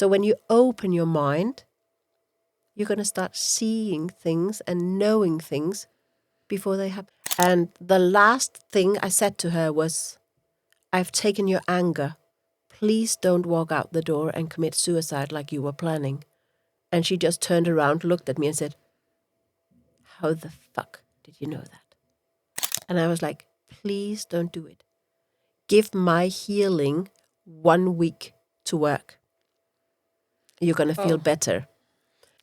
So when you open your mind, you're going to start seeing things and knowing things before they happen. And the last thing I said to her was, I've taken your anger. Please don't walk out the door and commit suicide like you were planning. And she just turned around, looked at me and said, how the fuck did you know that? And I was like, please don't do it. Give my healing 1 week to work. You're going to feel better.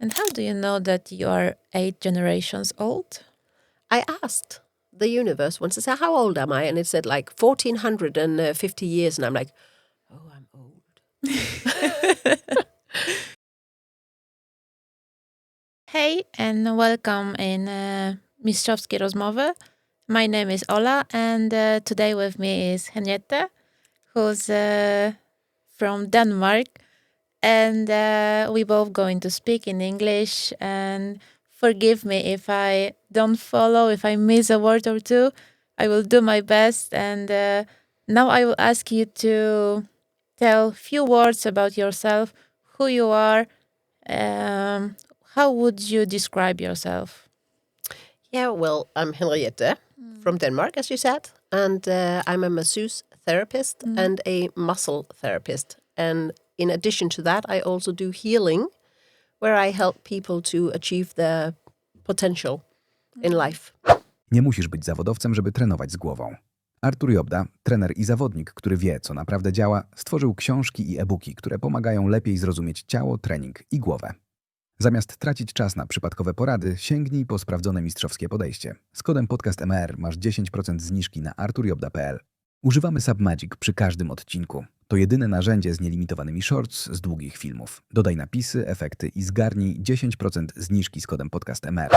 And how do you know that you are 8 generations old? I asked the universe once, I said, how old am I? And it said like 1450 years. And I'm like, oh, I'm old. Hey, and welcome in Mistrzowskie Rozmowy. My name is Ola, and today with me is Henriette, who's from Denmark. And we both going to speak in English. And forgive me if I don't follow, if I miss a word or two. I will do my best. And now I will ask you to tell a few words about yourself, who you are. How would you describe yourself? Yeah, well, I'm Henriette from Denmark, as you said. And I'm a masseuse therapist and a muscle therapist. And in addition to that, I also do healing, where I help people to achieve their potential in life. Nie musisz być zawodowcem, żeby trenować z głową. Artur Jobda, trener i zawodnik, który wie, co naprawdę działa, stworzył książki i e-booki, które pomagają lepiej zrozumieć ciało, trening i głowę. Zamiast tracić czas na przypadkowe porady, sięgnij po sprawdzone mistrzowskie podejście. Z kodem podcastMR masz 10% zniżki na arturjobda.pl. Używamy Submagic przy każdym odcinku. To jedyne narzędzie z nielimitowanymi shorts z długich filmów. Dodaj napisy, efekty i zgarnij 10% zniżki z kodem podcastMR.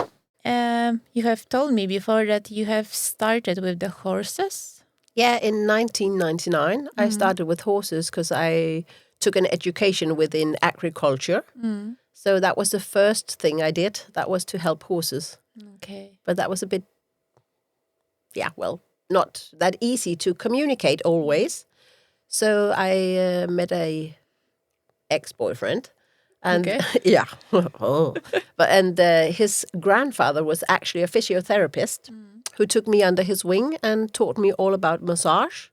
You have told me before that you have started with the horses. Yeah, in 1999, I started with horses because I took an education within agriculture. So that was the first thing I did. That was to help horses. Okay. But that was a bit, not that easy to communicate always. So I met a ex-boyfriend. And his grandfather was actually a physiotherapist who took me under his wing and taught me all about massage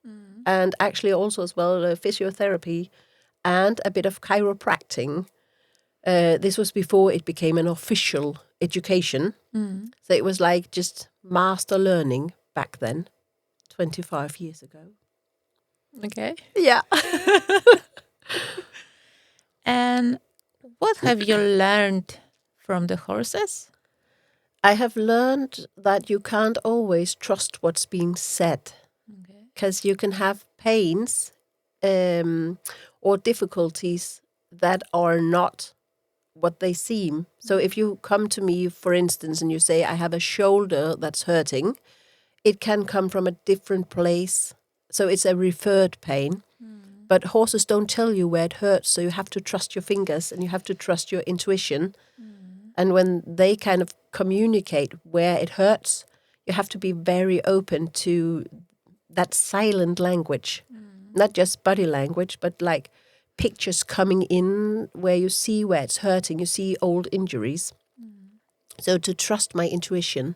and actually also as well physiotherapy and a bit of chiropractic. This was before it became an official education. So it was like just master learning back then, 25 years ago. Okay. Yeah. And what have you learned from the horses? I have learned that you can't always trust what's being said because you can have pains or difficulties that are not what they seem. So if you come to me, for instance, and you say, I have a shoulder that's hurting, it can come from a different place. So it's a referred pain. But horses don't tell you where it hurts, so you have to trust your fingers and you have to trust your intuition. And when they kind of communicate where it hurts, you have to be very open to that silent language, not just body language, but like pictures coming in where you see where it's hurting, you see old injuries. So to trust my intuition,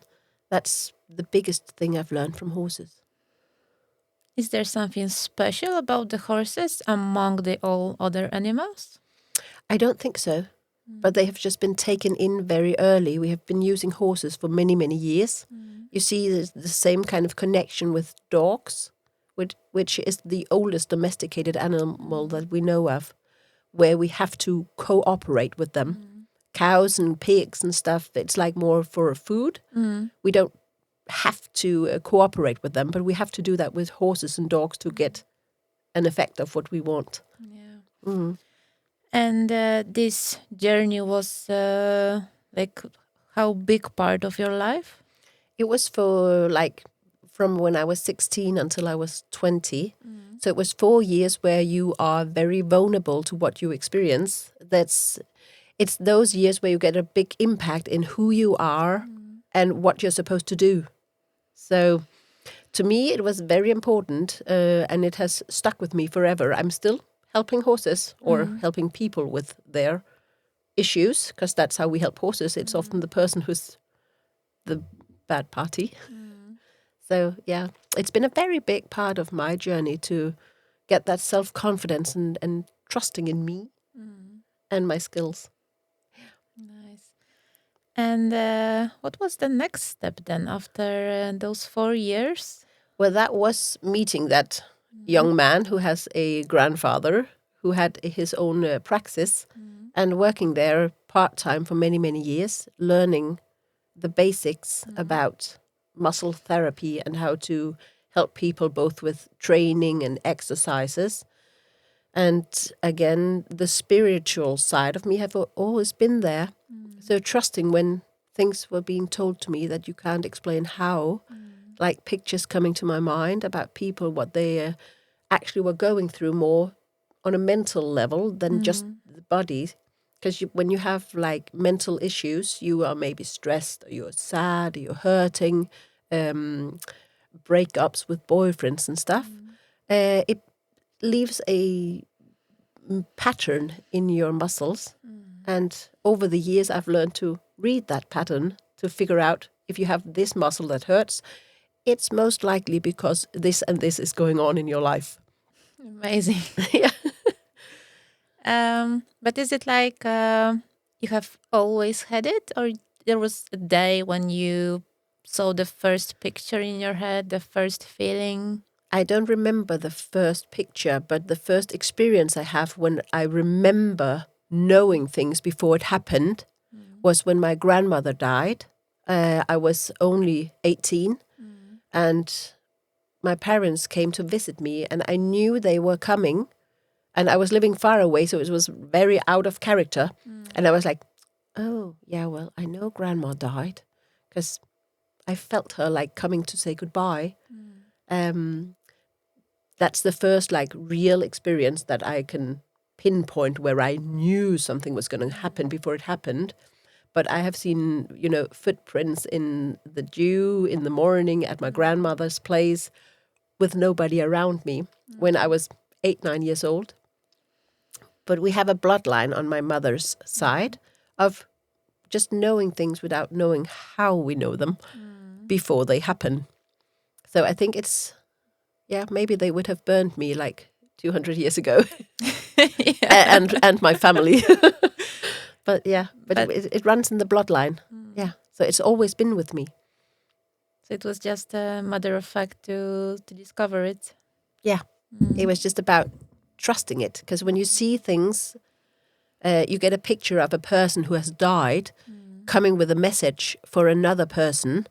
that's the biggest thing I've learned from horses. Is there something special about the horses among the all other animals? I don't think so, but they have just been taken in very early. We have been using horses for many, many years. You see the same kind of connection with dogs, which is the oldest domesticated animal that we know of, where we have to cooperate with them. Cows and pigs and stuff, it's like more for food. We don't have to cooperate with them, but we have to do that with horses and dogs to get an effect of what we want. Yeah. And this journey was like how big part of your life? It was for like from when I was 16 until I was 20. So it was 4 years where you are very vulnerable to what you experience. It's those years where you get a big impact in who you are and what you're supposed to do. So to me, it was very important and it has stuck with me forever. I'm still helping horses or helping people with their issues, because that's how we help horses. It's often the person who's the bad party. So, yeah, it's been a very big part of my journey to get that self-confidence and trusting in me and my skills. Nice. And what was the next step then after those 4 years? Well, that was meeting that young man who has a grandfather who had his own praxis and working there part-time for many, many years, learning the basics about muscle therapy and how to help people both with training and exercises. And again, the spiritual side of me have always been there. So trusting when things were being told to me that you can't explain how, like pictures coming to my mind about people, what they actually were going through more on a mental level than just the body. Because when you have like mental issues, you are maybe stressed, or you're sad, or you're hurting, breakups with boyfriends and stuff. It leaves a pattern in your muscles. And over the years, I've learned to read that pattern to figure out if you have this muscle that hurts, it's most likely because this and this is going on in your life. Amazing. Yeah. But is it like you have always had it, or there was a day when you saw the first picture in your head, the first feeling? I don't remember the first picture, but the first experience I have when I remember knowing things before it happened was when my grandmother died. I was only 18 and my parents came to visit me and I knew they were coming. And I was living far away, so it was very out of character. And I was like, oh, yeah, well, I know Grandma died because I felt her like coming to say goodbye. That's the first like real experience that I can pinpoint where I knew something was going to happen before it happened. But I have seen, footprints in the dew in the morning at my grandmother's place with nobody around me when I was 8-9 years old. But we have a bloodline on my mother's side of just knowing things without knowing how we know them before they happen. So I think it's, maybe they would have burned me like 200 years ago and my family. But it runs in the bloodline. Yeah, so it's always been with me. So it was just a matter of fact to discover it. Yeah, it was just about trusting it, because when you see things, you get a picture of a person who has died coming with a message for another person,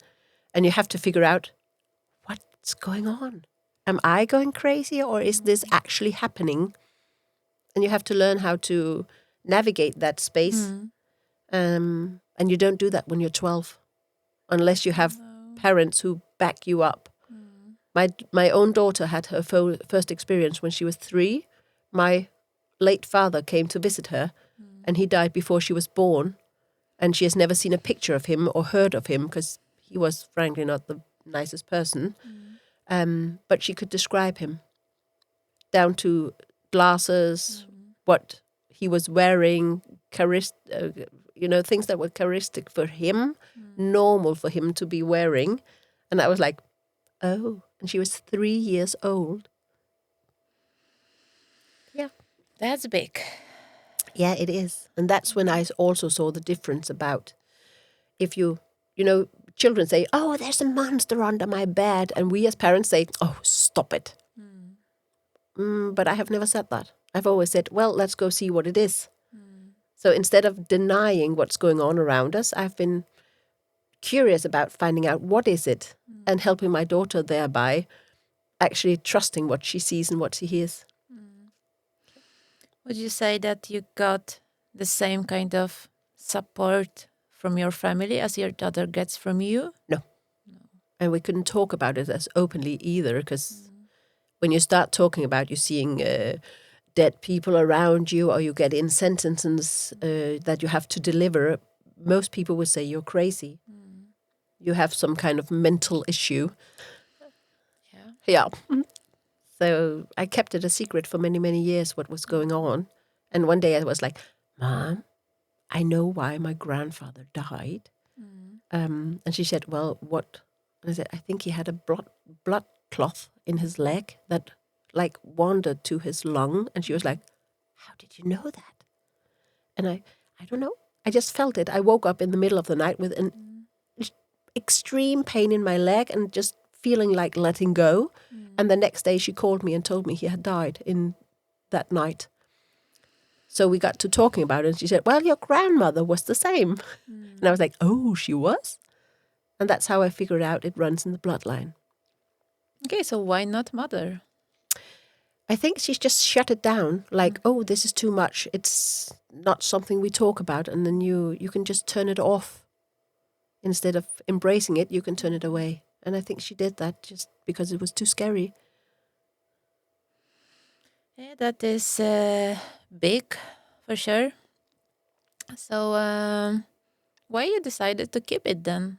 and you have to figure out what's going on. Am I going crazy, or is this actually happening? And you have to learn how to navigate that space. And you don't do that when you're 12, unless you have parents who back you up. My own daughter had her first experience when she was 3. My late father came to visit her, and he died before she was born. And she has never seen a picture of him or heard of him because he was frankly not the nicest person. But she could describe him down to glasses, what he was wearing, things that were characteristic for him, normal for him to be wearing. And I was like, oh, and she was 3 years old. Yeah. That's big. Yeah, it is. And that's when I also saw the difference about if children say, oh, there's a monster under my bed. And we as parents say, oh, stop it. But I have never said that. I've always said, well, let's go see what it is. So instead of denying what's going on around us, I've been curious about finding out what is it and helping my daughter thereby actually trusting what she sees and what she hears. Would you say that you got the same kind of support from your family as your daughter gets from you? No. And we couldn't talk about it as openly either, because when you start talking about you seeing dead people around you, or you get in sentences that you have to deliver, most people would say you're crazy. You have some kind of mental issue. Yeah. So I kept it a secret for many, many years what was going on. And one day I was like, Mom, I know why my grandfather died. And she said, well, what? And I said, I think he had a blood cloth in his leg that like wandered to his lung. And she was like, how did you know that? And I don't know. I just felt it. I woke up in the middle of the night with an extreme pain in my leg and just feeling like letting go. And the next day she called me and told me he had died in that night. So we got to talking about it, and she said, well, your grandmother was the same. And I was like, oh, she was? And that's how I figured out it runs in the bloodline. Okay, so why not mother? I think she's just shut it down, like, oh, this is too much. It's not something we talk about. And then you can just turn it off. Instead of embracing it, you can turn it away. And I think she did that just because it was too scary. Yeah, that is big, for sure. So why you decided to keep it then?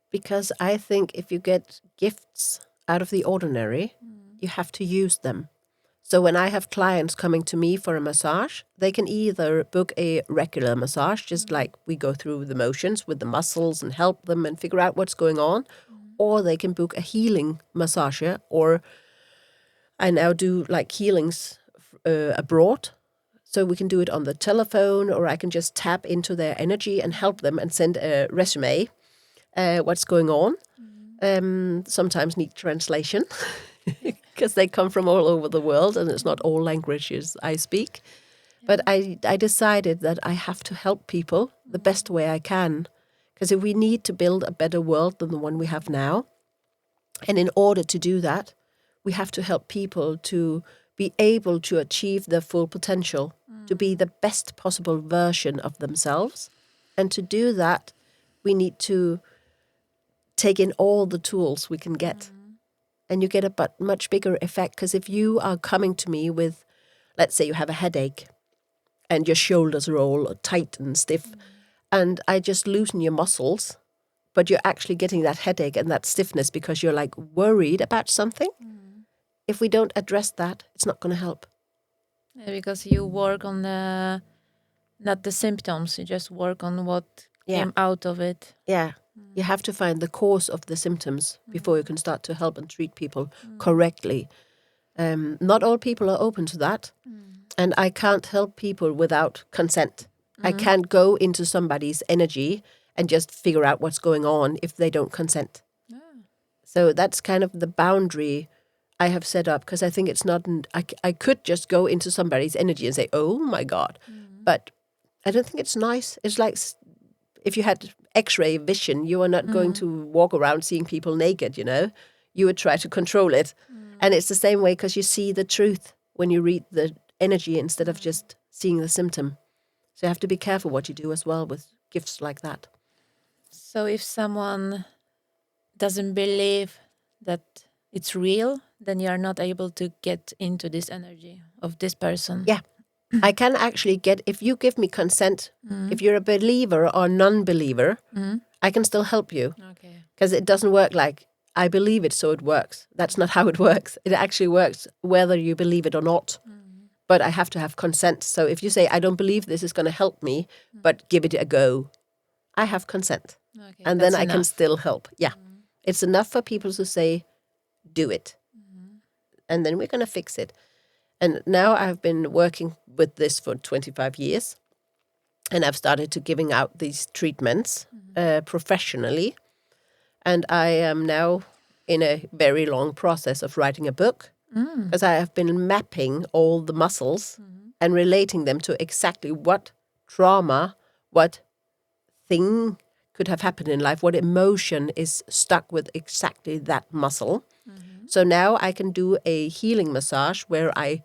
Because I think if you get gifts out of the ordinary, you have to use them. So when I have clients coming to me for a massage, they can either book a regular massage, just like we go through the motions with the muscles and help them and figure out what's going on, or they can book a healing massager, or I now do like healings abroad. So we can do it on the telephone, or I can just tap into their energy and help them and send a resume, what's going on. Sometimes need translation because they come from all over the world and it's not all languages I speak. But I decided that I have to help people the best way I can. Because if we need to build a better world than the one we have now, and in order to do that, we have to help people to be able to achieve their full potential, to be the best possible version of themselves. And to do that, we need to take in all the tools we can get. And you get a much bigger effect, because if you are coming to me with, let's say you have a headache and your shoulders are all tight and stiff, and I just loosen your muscles, but you're actually getting that headache and that stiffness because you're like worried about something. If we don't address that, it's not going to help. Yeah, because you work on not the symptoms, you just work on what came out of it. Yeah. You have to find the cause of the symptoms before you can start to help and treat people correctly. Not all people are open to that. And I can't help people without consent. I can't go into somebody's energy and just figure out what's going on if they don't consent. So that's kind of the boundary I have set up, because I think it's not, I could just go into somebody's energy and say, oh my God. But I don't think it's nice. It's like if you had X-ray vision, you are not going to walk around seeing people naked, you know. You would try to control it. And it's the same way, because you see the truth when you read the energy instead of just seeing the symptom. So you have to be careful what you do as well with gifts like that. So if someone doesn't believe that it's real, then you are not able to get into this energy of this person. Yeah. I can actually get, if you give me consent, if you're a believer or non-believer, I can still help you. Okay. Because it doesn't work like, I believe it, so it works. That's not how it works. It actually works whether you believe it or not. But I have to have consent. So if you say, I don't believe this is going to help me, but give it a go, I have consent. Okay, and then that's I can enough. still help. Yeah. It's enough for people to say, do it. And then we're going to fix it. And now I've been working with this for 25 years. And I've started to giving out these treatments professionally. And I am now in a very long process of writing a book. Because I have been mapping all the muscles and relating them to exactly what trauma, what thing could have happened in life, what emotion is stuck with exactly that muscle. So now I can do a healing massage where I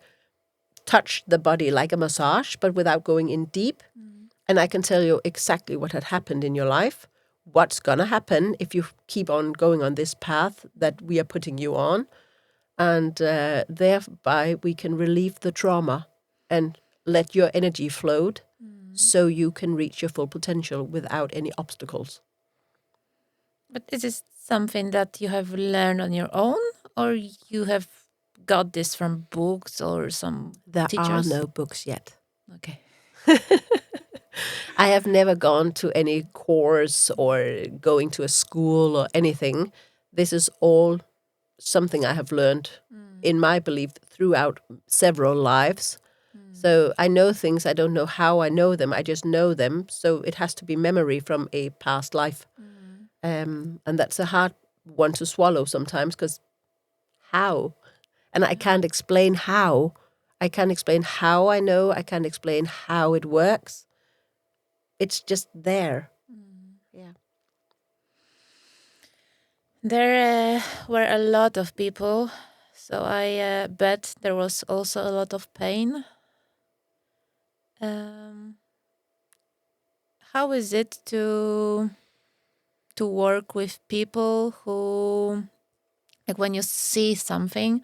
touch the body like a massage, but without going in deep. And I can tell you exactly what had happened in your life, what's going to happen if you keep on going on this path that we are putting you on. And thereby we can relieve the trauma and let your energy float so you can reach your full potential without any obstacles. But is this something that you have learned on your own, or you have got this from books or some There teachers? are no books yet. Okay. I have never gone to any course or going to a school or anything. This is all something I have learned in my belief throughout several lives. So I know things, I don't know how I know them, I just know them. So it has to be memory from a past life. And that's a hard one to swallow sometimes, because how? And I can't explain how. I can't explain how I know, I can't explain how it works. It's just there. Yeah. There were a lot of people, so I bet there was also a lot of pain. How is it to work with people who, like, when you see something,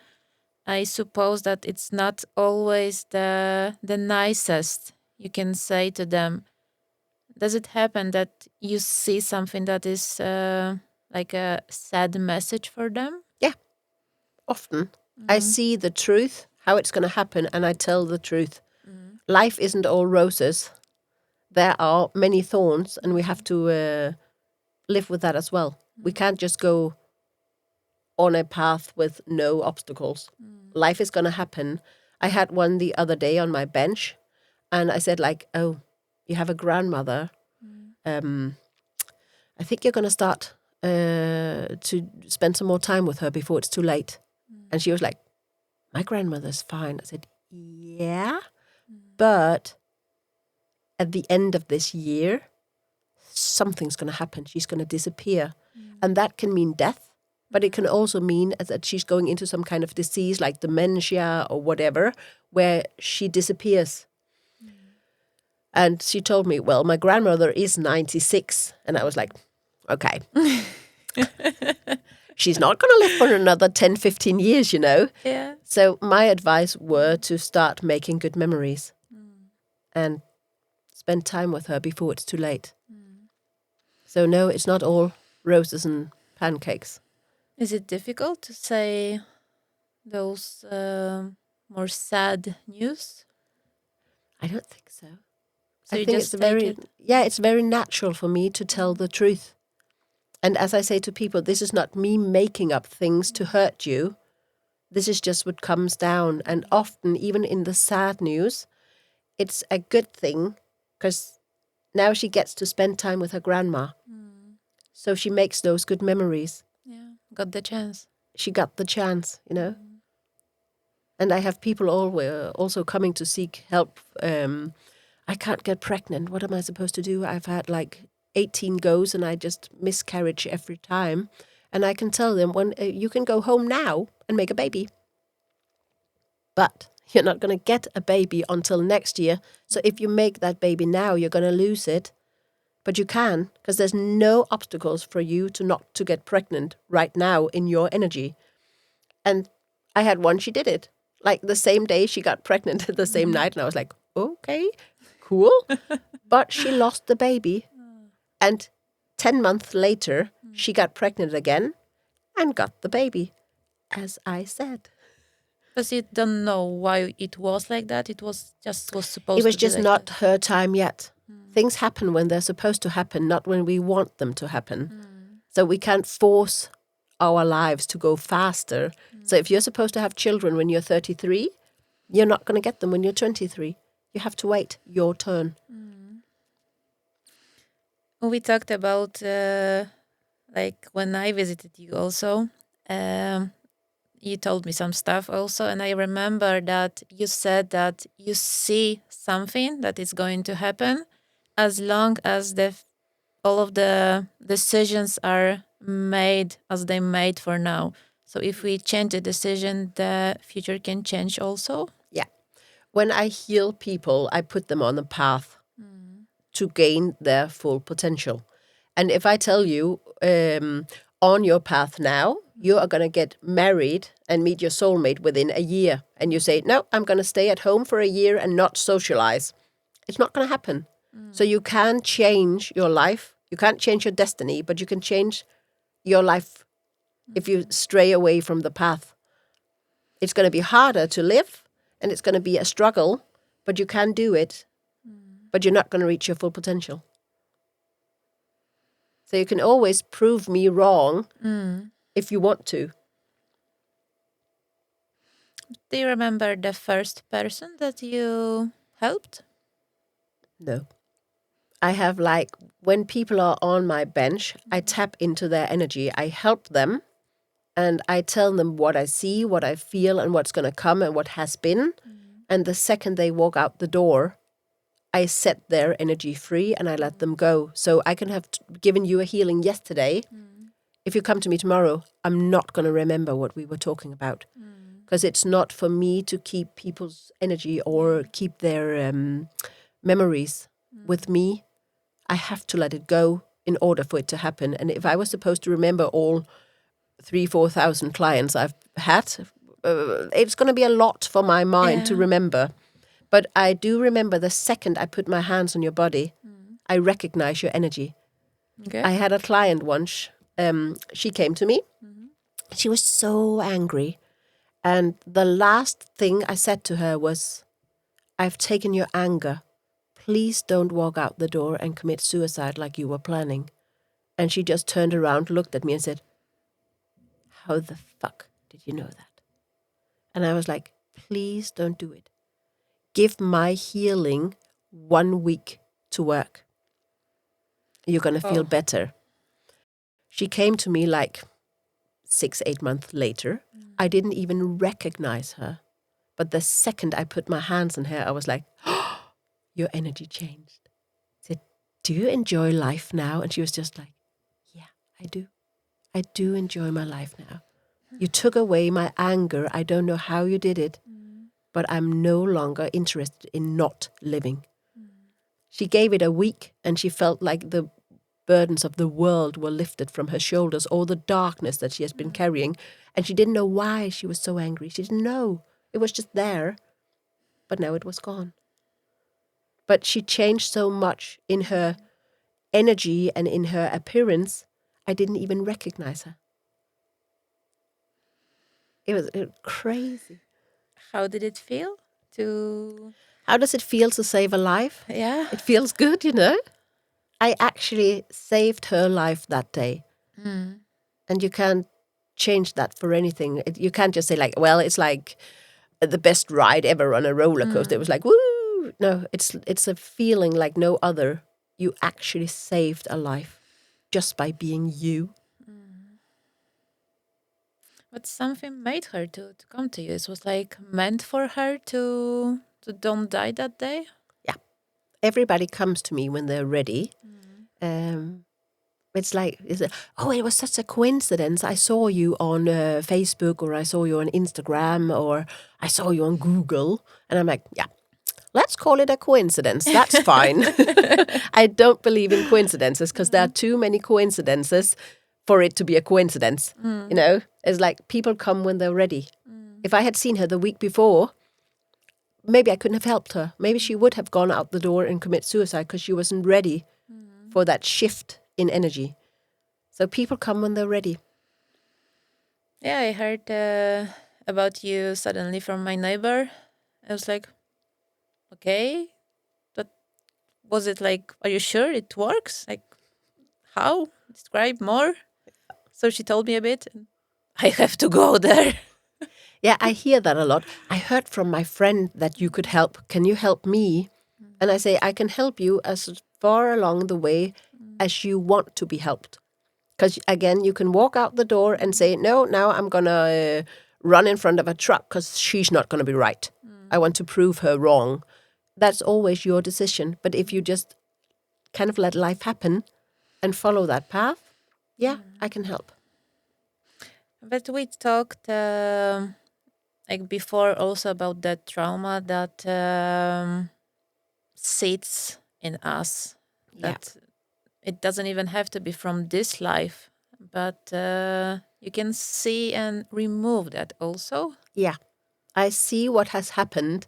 I suppose that it's not always the nicest you can say to them. Does it happen that you see something that is like a sad message for them? Yeah, often. I see the truth, how it's going to happen, and I tell the truth. Life isn't all roses. There are many thorns, and we have to live with that as well. We can't just go on a path with no obstacles. Life is going to happen. I had one the other day on my bench, and I said, like, oh, you have a grandmother. I think you're going to start to spend some more time with her before it's too late. And she was like, my grandmother's fine. I said, yeah, but at the end of this year, something's going to happen. She's going to disappear. And that can mean death, but it can also mean that she's going into some kind of disease like dementia or whatever, where she disappears. And she told me, well, my grandmother is 96. And I was like, okay. She's not going to live for another 10, 15 years, you know. Yeah. So my advice were to start making good memories and spend time with her before it's too late. So no, it's not all roses and pancakes. Is it difficult to say those more sad news? I don't think so. So I you think just it's take it? it's very natural for me to tell the truth. And as I say to people, this is not me making up things to hurt you. This is just what comes down. And often, even in the sad news, it's a good thing because now she gets to spend time with her grandma. So she makes those good memories. Yeah, got the chance. She got the chance, you know. And I have people also coming to seek help. I can't get pregnant. What am I supposed to do? I've had like 18 goes and I just miscarriage every time. And I can tell them, when you can go home now and make a baby. But you're not going to get a baby until next year. So if you make that baby now, you're going to lose it. But you can, because there's no obstacles for you to not to get pregnant right now in your energy. And I had one, she did it. Like the same day she got pregnant the same night. And I was like, okay, cool. But she lost the baby. And 10 months later, she got pregnant again and got the baby, as I said. Because you don't know why it was like that. It was supposed to be. It was just like not that. her time yet. Things happen when they're supposed to happen, not when we want them to happen. So we can't force our lives to go faster. So if you're supposed to have children when you're 33, you're not going to get them when you're 23. You have to wait your turn. We talked about like when I visited you also. You told me some stuff also, and I remember that you said that you see something that is going to happen as long as all of the decisions are made as they made for now. So if we change the decision, the future can change also. Yeah. When I heal people, I put them on a path to gain their full potential. And if I tell you, on your path now, you are going to get married and meet your soulmate within a year. And you say, no, I'm going to stay at home for a year and not socialize. It's not going to happen. So you can change your life. You can't change your destiny, but you can change your life if you stray away from the path. It's going to be harder to live, and it's going to be a struggle, but you can do it. But you're not going to reach your full potential. So you can always prove me wrong if you want to. Do you remember the first person that you helped? No. I have when people are on my bench, I tap into their energy. I help them and I tell them what I see, what I feel, and what's going to come and what has been. And the second they walk out the door, I set their energy free and I let them go. So I can have given you a healing yesterday. If you come to me tomorrow, I'm not going to remember what we were talking about. Because it's not for me to keep people's energy or keep their memories with me. I have to let it go in order for it to happen. And if I was supposed to remember all 3,000-4,000 clients I've had, it's going to be a lot for my mind to remember. But I do remember the second I put my hands on your body, I recognize your energy. Okay. I had a client once. She came to me. She was so angry. And the last thing I said to her was, I've taken your anger. Please don't walk out the door and commit suicide like you were planning. And she just turned around, looked at me and said, how the fuck did you know that? And I was like, please don't do it. Give my healing 1 week to work. You're going to feel better. She came to me 6-8 months later. I didn't even recognize her. But the second I put my hands on her, I was like, oh, your energy changed. I said, do you enjoy life now? And she was just like, yeah, I do. I do enjoy my life now. You took away my anger. I don't know how you did it, but I'm no longer interested in not living. She gave it a week and she felt like the burdens of the world were lifted from her shoulders, all the darkness that she has been carrying. And she didn't know why she was so angry. She didn't know. It was just there. But now it was gone. But she changed so much in her energy and in her appearance, I didn't even recognize her. It was crazy. How did it feel to... How does it feel to save a life? Yeah. It feels good, you know? I actually saved her life that day. And you can't change that for anything. You can't just say it's like the best ride ever on a roller coaster. It was like, woo! No, it's a feeling like no other. You actually saved a life just by being you. But something made her to come to you. It was meant for her to don't die that day. Yeah. Everybody comes to me when they're ready. It was such a coincidence. I saw you on Facebook, or I saw you on Instagram, or I saw you on Google. And I'm like, yeah, let's call it a coincidence. That's fine. I don't believe in coincidences because there are too many coincidences for it to be a coincidence. You know, it's like people come when they're ready. If I had seen her the week before, maybe I couldn't have helped her. Maybe she would have gone out the door and commit suicide because she wasn't ready for that shift in energy. So people come when they're ready. Yeah, I heard about you suddenly from my neighbor. I was like, okay, but was it are you sure it works? How? Describe more. So she told me a bit. I have to go there. Yeah, I hear that a lot. I heard from my friend that you could help. Can you help me? And I say, I can help you as far along the way as you want to be helped. Because again, you can walk out the door and say, no, now I'm going to run in front of a truck because she's not going to be right. I want to prove her wrong. That's always your decision. But if you just kind of let life happen and follow that path, yeah, I can help. But we talked before also about that trauma that sits in us. That it doesn't even have to be from this life, but you can see and remove that also. Yeah. I see what has happened.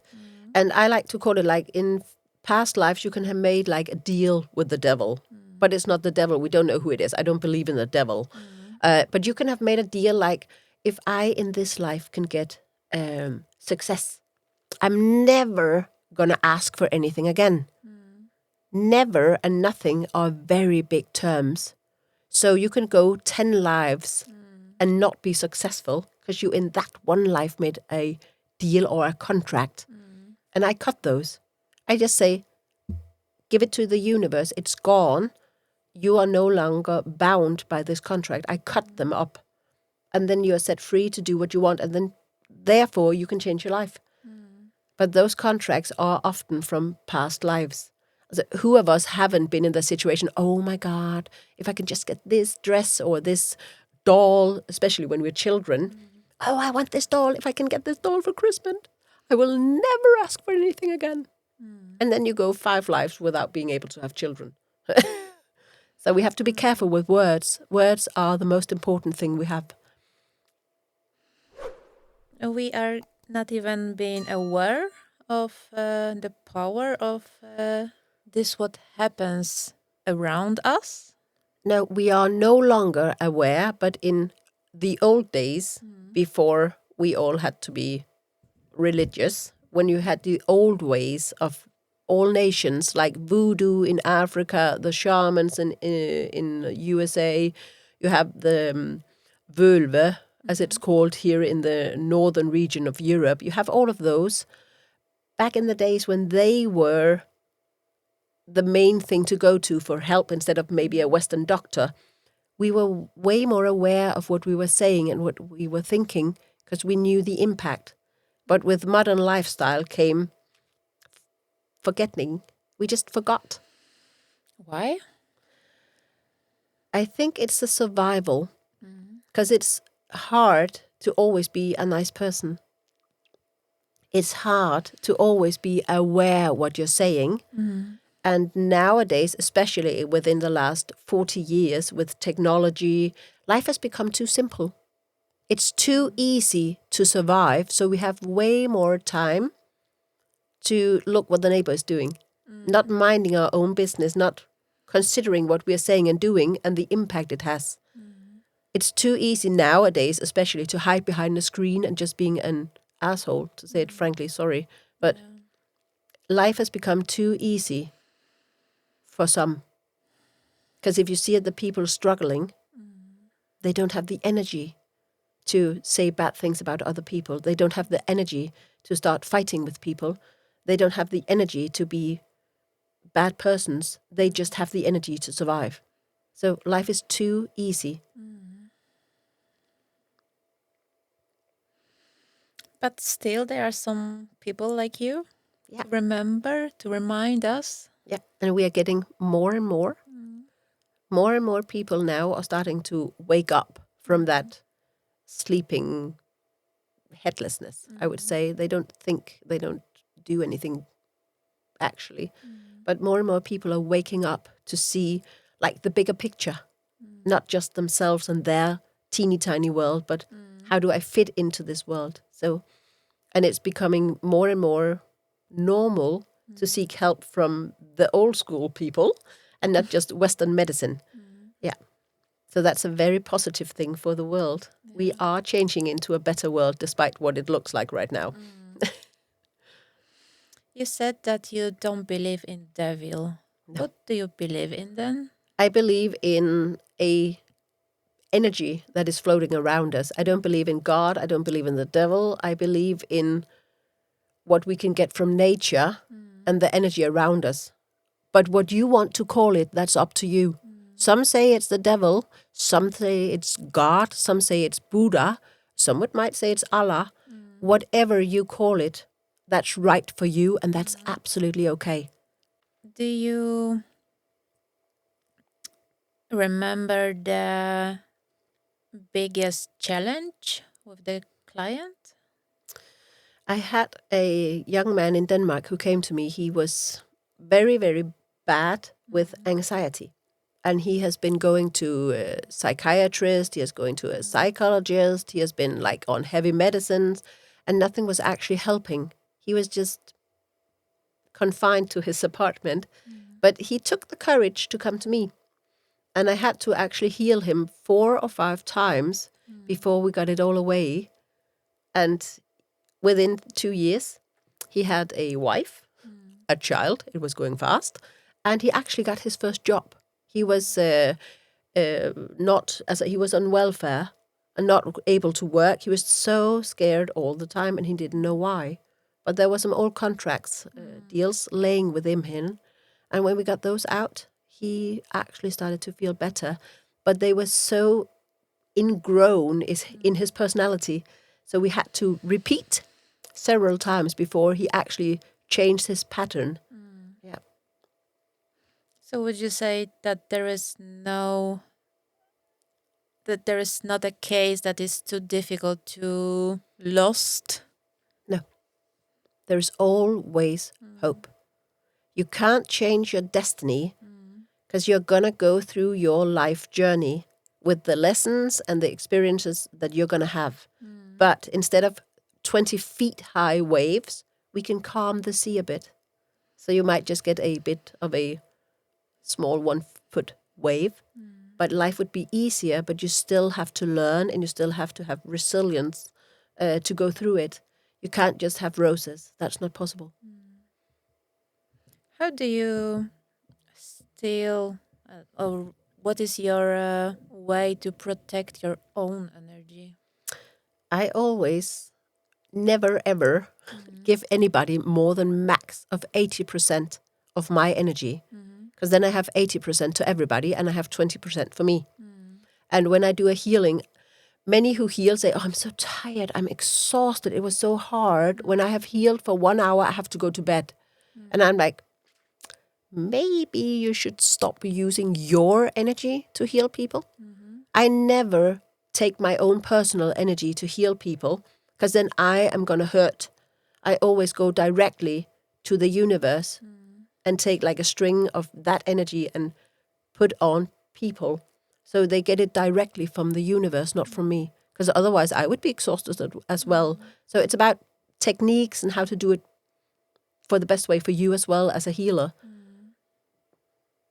And I like to call it in past lives, you can have made a deal with the devil. But it's not the devil. We don't know who it is. I don't believe in the devil. But you can have made a deal if I in this life can get success. I'm never going to ask for anything again. Never and nothing are very big terms. So you can go 10 lives and not be successful because you in that one life made a deal or a contract. And I cut those. I just say, give it to the universe. It's gone. You are no longer bound by this contract. I cut them up. And then you are set free to do what you want. And then, therefore, you can change your life. But those contracts are often from past lives. So who of us haven't been in the situation, oh my God, if I can just get this dress or this doll, especially when we're children. Oh, I want this doll. If I can get this doll for Christmas, I will never ask for anything again. And then you go 5 lives without being able to have children. So we have to be careful with words. Words are the most important thing we have. We are not even being aware of the power of this, what happens around us. No, we are no longer aware, but in the old days, before we all had to be religious, when you had the old ways of all nations, like voodoo in Africa, the shamans in USA, you have the vulve, as it's called here in the northern region of Europe. You have all of those. Back in the days when they were the main thing to go to for help instead of maybe a Western doctor, we were way more aware of what we were saying and what we were thinking because we knew the impact. But with modern lifestyle came forgetting. We just forgot. Why? I think it's the survival, because it's hard to always be a nice person. It's hard to always be aware what you're saying. And nowadays, especially within the last 40 years with technology, life has become too simple. It's too easy to survive, so we have way more time to look what the neighbor is doing, not minding our own business, not considering what we are saying and doing and the impact it has. It's too easy nowadays, especially, to hide behind a screen and just being an asshole, to say it frankly, sorry. But life has become too easy for some. Because if you see the people struggling, they don't have the energy to say bad things about other people. They don't have the energy to start fighting with people. They don't have the energy to be bad persons. They just have the energy to survive. So life is too easy. But still, there are some people like you Yeah. to remember, to remind us. Yeah, and we are getting more and more. More and more people now are starting to wake up from that sleeping headlessness, I would say. They don't think, they don't do anything actually. But more and more people are waking up to see like the bigger picture, not just themselves and their teeny tiny world, but how do I fit into this world? So, and it's becoming more and more normal to seek help from the old school people and not just Western medicine. Yeah. So that's a very positive thing for the world. We are changing into a better world despite what it looks like right now. You said that you don't believe in devil. No. What do you believe in then? I believe in a energy that is floating around us. I don't believe in God. I don't believe in the devil. I believe in what we can get from nature and the energy around us. But what you want to call it, that's up to you. Some say it's the devil. Some say it's God. Some say it's Buddha. Some might say it's Allah. Whatever you call it, that's right for you, and that's absolutely okay. Do you remember the biggest challenge with the client? I had a young man in Denmark who came to me. He was very, very bad with anxiety. And he has been going to a psychiatrist, he is going to a psychologist, he has been like on heavy medicines, and nothing was actually helping. He was just confined to his apartment. But he took the courage to come to me. And I had to actually heal him 4 or 5 times before we got it all away. And within 2 years, he had a wife, a child. It was going fast. And he actually got his first job. He was he was on welfare and not able to work. He was so scared all the time and he didn't know why. But there were some old contracts, deals laying with him. And when we got those out, he actually started to feel better. But they were so ingrown in his personality. So we had to repeat several times before he actually changed his pattern. Yeah. So would you say that there is not a case that is too difficult to lost? No. There is always hope. You can't change your destiny because you're going to go through your life journey with the lessons and the experiences that you're going to have. But instead of 20 feet high waves, we can calm the sea a bit. So you might just get a bit of a small 1 foot wave, but life would be easier, but you still have to learn and you still have to have resilience to go through it. You can't just have roses. That's not possible. How do you still, or what is your way to protect your own energy? I always, never ever give anybody more than max of 80% of my energy. Because then I have 80% to everybody and I have 20% for me. And when I do a healing, many who heal say, oh, I'm so tired, I'm exhausted, it was so hard. When I have healed for 1 hour, I have to go to bed. And I'm like, maybe you should stop using your energy to heal people. I never take my own personal energy to heal people because then I am going to hurt. I always go directly to the universe and take like a string of that energy and put on people so they get it directly from the universe, not from me. Because otherwise I would be exhausted as well. So it's about techniques and how to do it for the best way for you as well as a healer.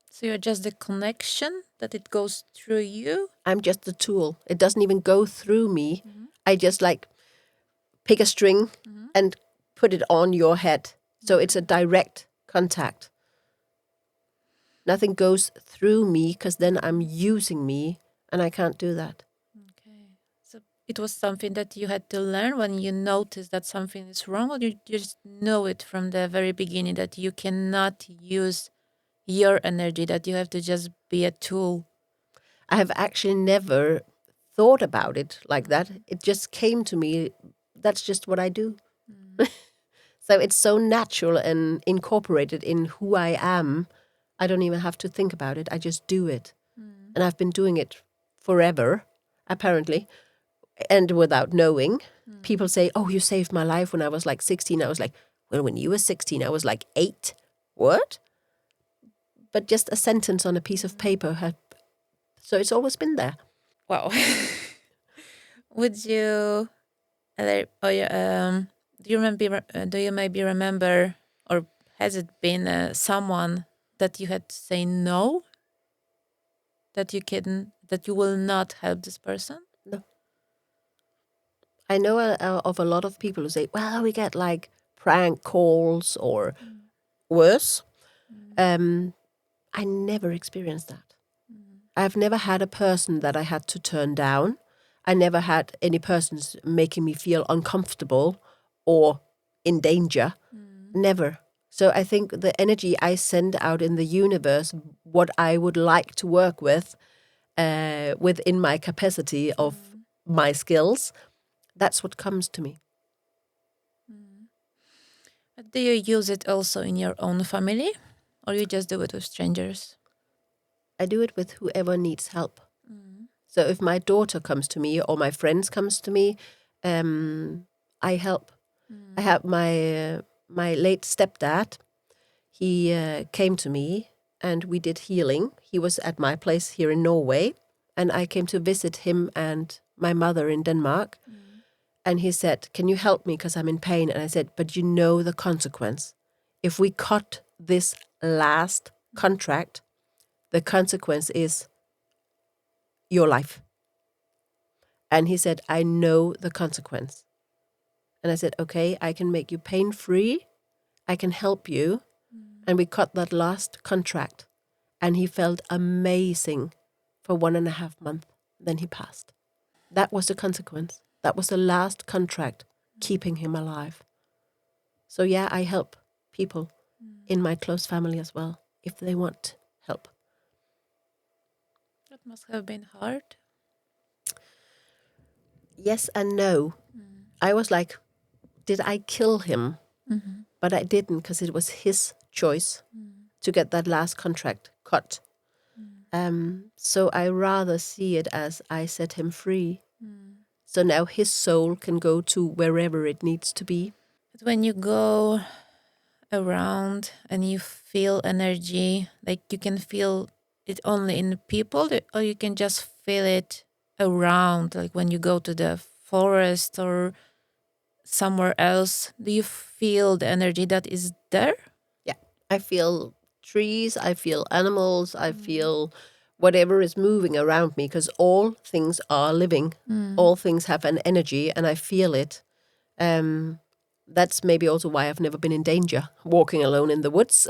So you're just the connection that it goes through you? I'm just the tool. It doesn't even go through me. I just like pick a string and put it on your head. So it's a direct contact. Nothing goes through me because then I'm using me and I can't do that. Okay. So it was something that you had to learn when you noticed that something is wrong, or you just know it from the very beginning that you cannot use your energy, that you have to just be a tool? I have actually never thought about it like that. It just came to me. That's just what I do. So it's so natural and incorporated in who I am. I don't even have to think about it. I just do it. And I've been doing it forever, apparently, and without knowing. People say, oh, you saved my life when I was like 16. I was like, well, when you were 16, I was like 8. What? But just a sentence on a piece of paper had, so it's always been there. Wow. Would you, do you maybe remember, or has it been someone that you had to say no, that you will not help this person? No. I know of a lot of people who say, well, we get like prank calls or worse. I never experienced that. I've never had a person that I had to turn down. I never had any persons making me feel uncomfortable or in danger. Never. So I think the energy I send out in the universe, what I would like to work with, within my capacity of my skills, that's what comes to me. Do you use it also in your own family, or you just do it with strangers? I do it with whoever needs help. So if my daughter comes to me or my friends comes to me, I help. I have my late stepdad. He came to me and we did healing. He was at my place here in Norway, and I came to visit him and my mother in Denmark. And he said, can you help me because I'm in pain? And I said, but you know the consequence. If we cut this last contract, the consequence is your life. And he said, I know the consequence. And I said, okay, I can make you pain-free. I can help you. And we cut that last contract. And he felt amazing for 1.5 months. Then he passed. That was the consequence. That was the last contract keeping him alive. So yeah, I help people in my close family as well, if they want help. That must have been hard. Yes and no. I was like, did I kill him? But I didn't, because it was his choice to get that last contract cut. So I rather see it as I set him free. So now his soul can go to wherever it needs to be. But when you go around and you feel energy, like you can feel it only in people, or you can just feel it around, like when you go to the forest or somewhere else, do you feel the energy that is there? Yeah, I feel trees, I feel animals, I feel whatever is moving around me, because all things are living. All things have an energy, and I feel it. That's maybe also why I've never been in danger walking alone in the woods.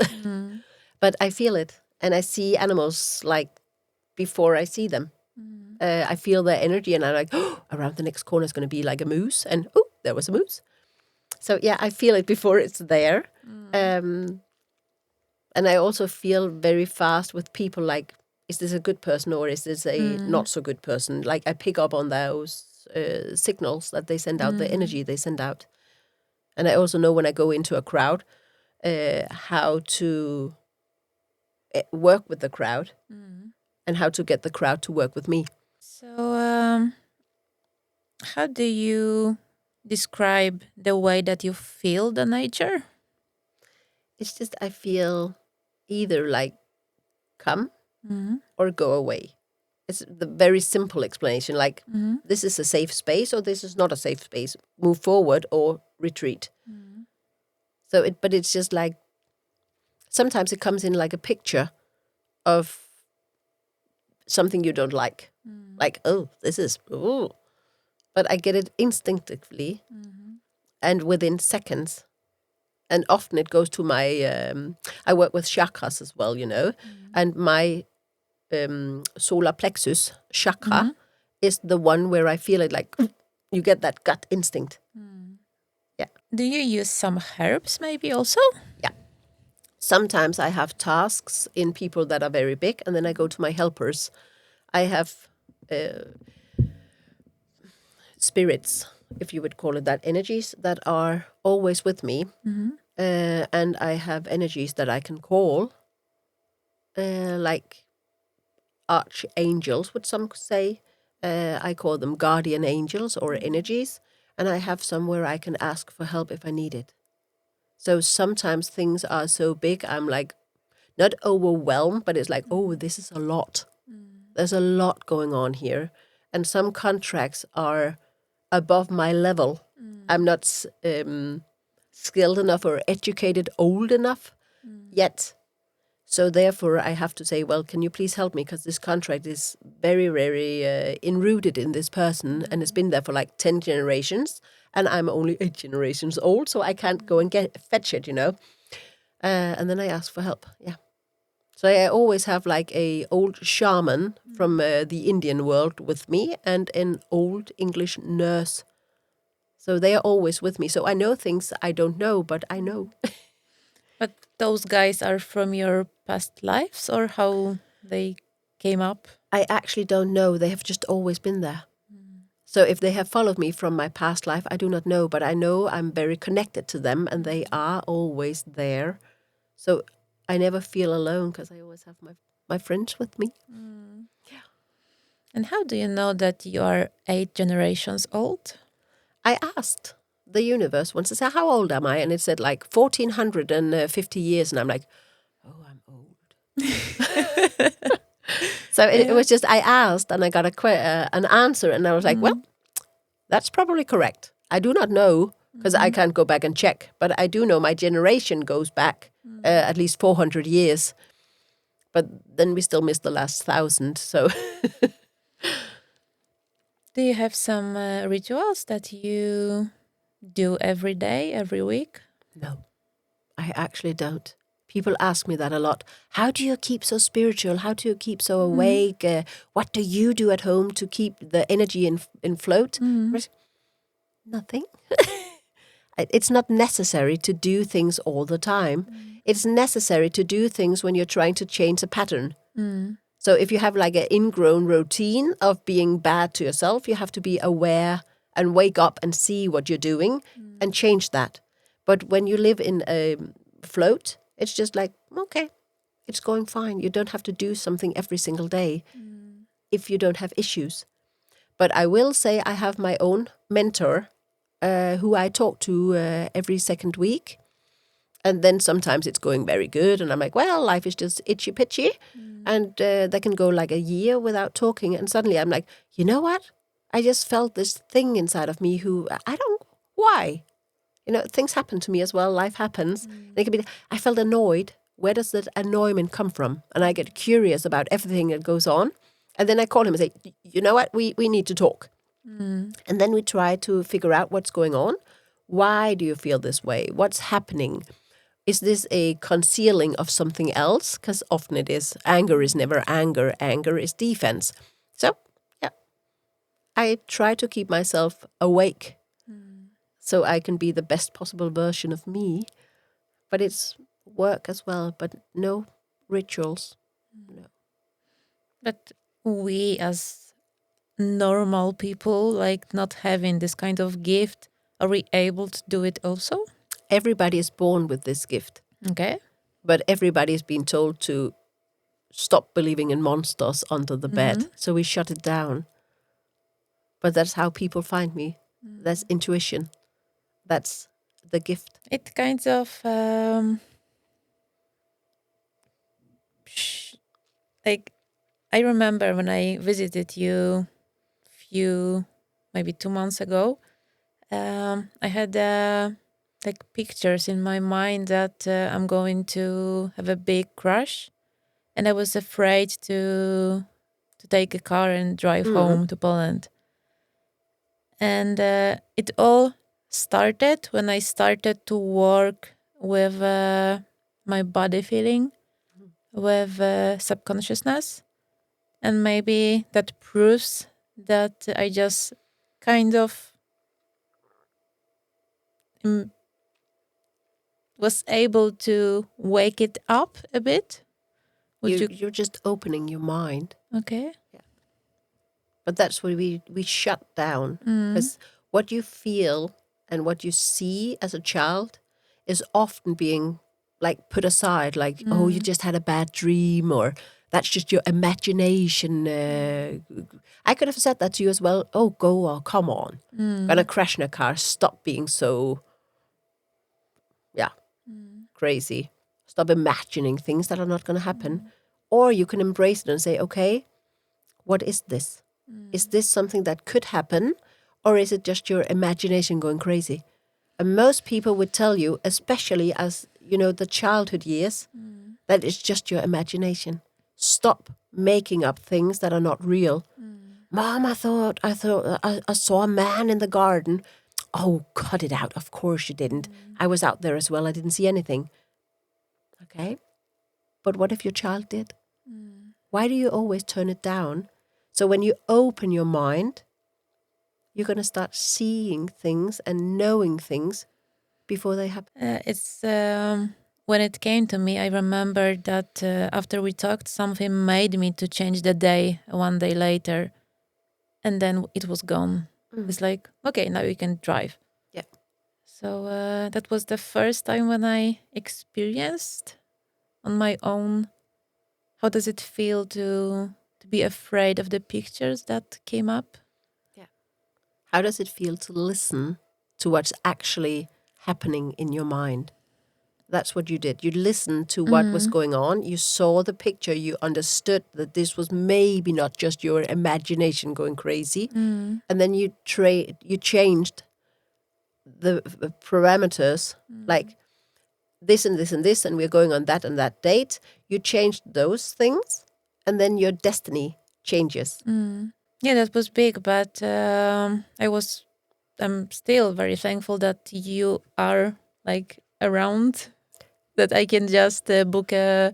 But I feel it, and I see animals like before I see them. I feel their energy, and I'm like, oh, around the next corner is going to be like a moose, and oh, there was a moose. So yeah, I feel it before it's there. And I also feel very fast with people, like, is this a good person or is this a not so good person? Like, I pick up on those signals that they send out, the energy they send out. And I also know when I go into a crowd, how to work with the crowd and how to get the crowd to work with me. So how do you describe the way that you feel the nature? It's just I feel either like come or go away. It's the very simple explanation, like this is a safe space or this is not a safe space. Move forward or retreat. So but it's just like, sometimes it comes in like a picture of something you don't like. Like, oh, this is, oh. But I get it instinctively and within seconds. And often it goes to my, I work with chakras as well, you know, and my solar plexus chakra is the one where I feel it like, you get that gut instinct. Yeah. Do you use some herbs maybe also? Yeah. Sometimes I have tasks in people that are very big, and then I go to my helpers. I have spirits, if you would call it that, energies that are always with me. And I have energies that I can call, like archangels, would some say. I call them guardian angels or energies. And I have some where I can ask for help if I need it. So sometimes things are so big, I'm like, not overwhelmed, but it's like, oh, this is a lot. There's a lot going on here. And some contracts are above my level. I'm not skilled enough or educated, old enough yet. So therefore I have to say, well, can you please help me? Because this contract is very, very enrooted in this person and it's been there for like 10 generations. And I'm only 8 generations old, so I can't go and fetch it, you know. And then I ask for help, yeah. So I always have like a old shaman from the Indian world with me and an old English nurse. So they are always with me. So I know things I don't know, but I know. But those guys are from your past lives, or how they came up? I actually don't know. They have just always been there. So if they have followed me from my past life, I do not know. But I know I'm very connected to them and they are always there. So I never feel alone because I always have my friends with me. Yeah. And how do you know that you are 8 generations old? I asked the universe once, I said, how old am I? And it said like 1450 years. And I'm like, oh, I'm old. So it was just, I asked and I got an answer. And I was like, well, that's probably correct. I do not know because I can't go back and check. But I do know my generation goes back at least 400 years. But then we still missed the last 1,000. So do you have some rituals that you do every day, every week? No, I actually don't. People ask me that a lot. How do you keep so spiritual? How do you keep so awake? What do you do at home to keep the energy in float? Nothing. It's not necessary to do things all the time. It's necessary to do things when you're trying to change a pattern. So if you have like an ingrown routine of being bad to yourself, you have to be aware and wake up and see what you're doing and change that. But when you live in a float, it's just like, okay, it's going fine. You don't have to do something every single day if you don't have issues. But I will say I have my own mentor who I talk to every second week. And then sometimes it's going very good. And I'm like, well, life is just itchy pitchy. And they can go like a year without talking. And suddenly I'm like, you know what? I just felt this thing inside of me why? Things happen to me as well. Life happens. And it can be, I felt annoyed. Where does that annoyment come from? And I get curious about everything that goes on. And then I call him and say, you know what? We need to talk. And then we try to figure out what's going on. Why do you feel this way? What's happening? Is this a concealing of something else? Because often it is. Anger is never anger. Anger is defense. So, yeah. I try to keep myself awake so I can be the best possible version of me. But it's work as well. But no rituals. No. But we as normal people, like not having this kind of gift, are we able to do it also? Everybody is born with this gift. Okay. But everybody's been told to stop believing in monsters under the bed. So we shut it down. But that's how people find me. That's intuition. That's the gift. It kind of like I remember when I visited you maybe 2 months ago, I had like pictures in my mind that I'm going to have a big crush, and I was afraid to take a car and drive home to Poland. And it all started when I started to work with my body feeling, with subconsciousness, and maybe that proves that I just kind of was able to wake it up a bit. You're just opening your mind. Okay. Yeah. But that's where we shut down. Because what you feel and what you see as a child is often being like put aside. Like, oh, you just had a bad dream, or that's just your imagination. I could have said that to you as well. Oh, go on, come on. Gonna crash in a car. Stop being so, crazy. Stop imagining things that are not going to happen. Or you can embrace it and say, okay, what is this? Is this something that could happen? Or is it just your imagination going crazy? And most people would tell you, especially as, the childhood years, that it's just your imagination. Stop making up things that are not real. Mom, I thought I saw a man in the garden. Oh, cut it out. Of course you didn't. I was out there as well. I didn't see anything. Okay. But what if your child did? Why do you always turn it down? So when you open your mind, you're going to start seeing things and knowing things before they happen. It's when it came to me, I remember that after we talked, something made me to change the day one day later. And then it was gone. It's like, okay, now you can drive. Yeah. So that was the first time when I experienced on my own. How does it feel to be afraid of the pictures that came up? Yeah. How does it feel to listen to what's actually happening in your mind? That's what you did. You listened to what was going on. You saw the picture. You understood that this was maybe not just your imagination going crazy. And then you changed the parameters, like this and this and this, and we're going on that and that date. You changed those things, and then your destiny changes. Yeah, that was big, but I was I'm still very thankful that you are like around, that I can just book a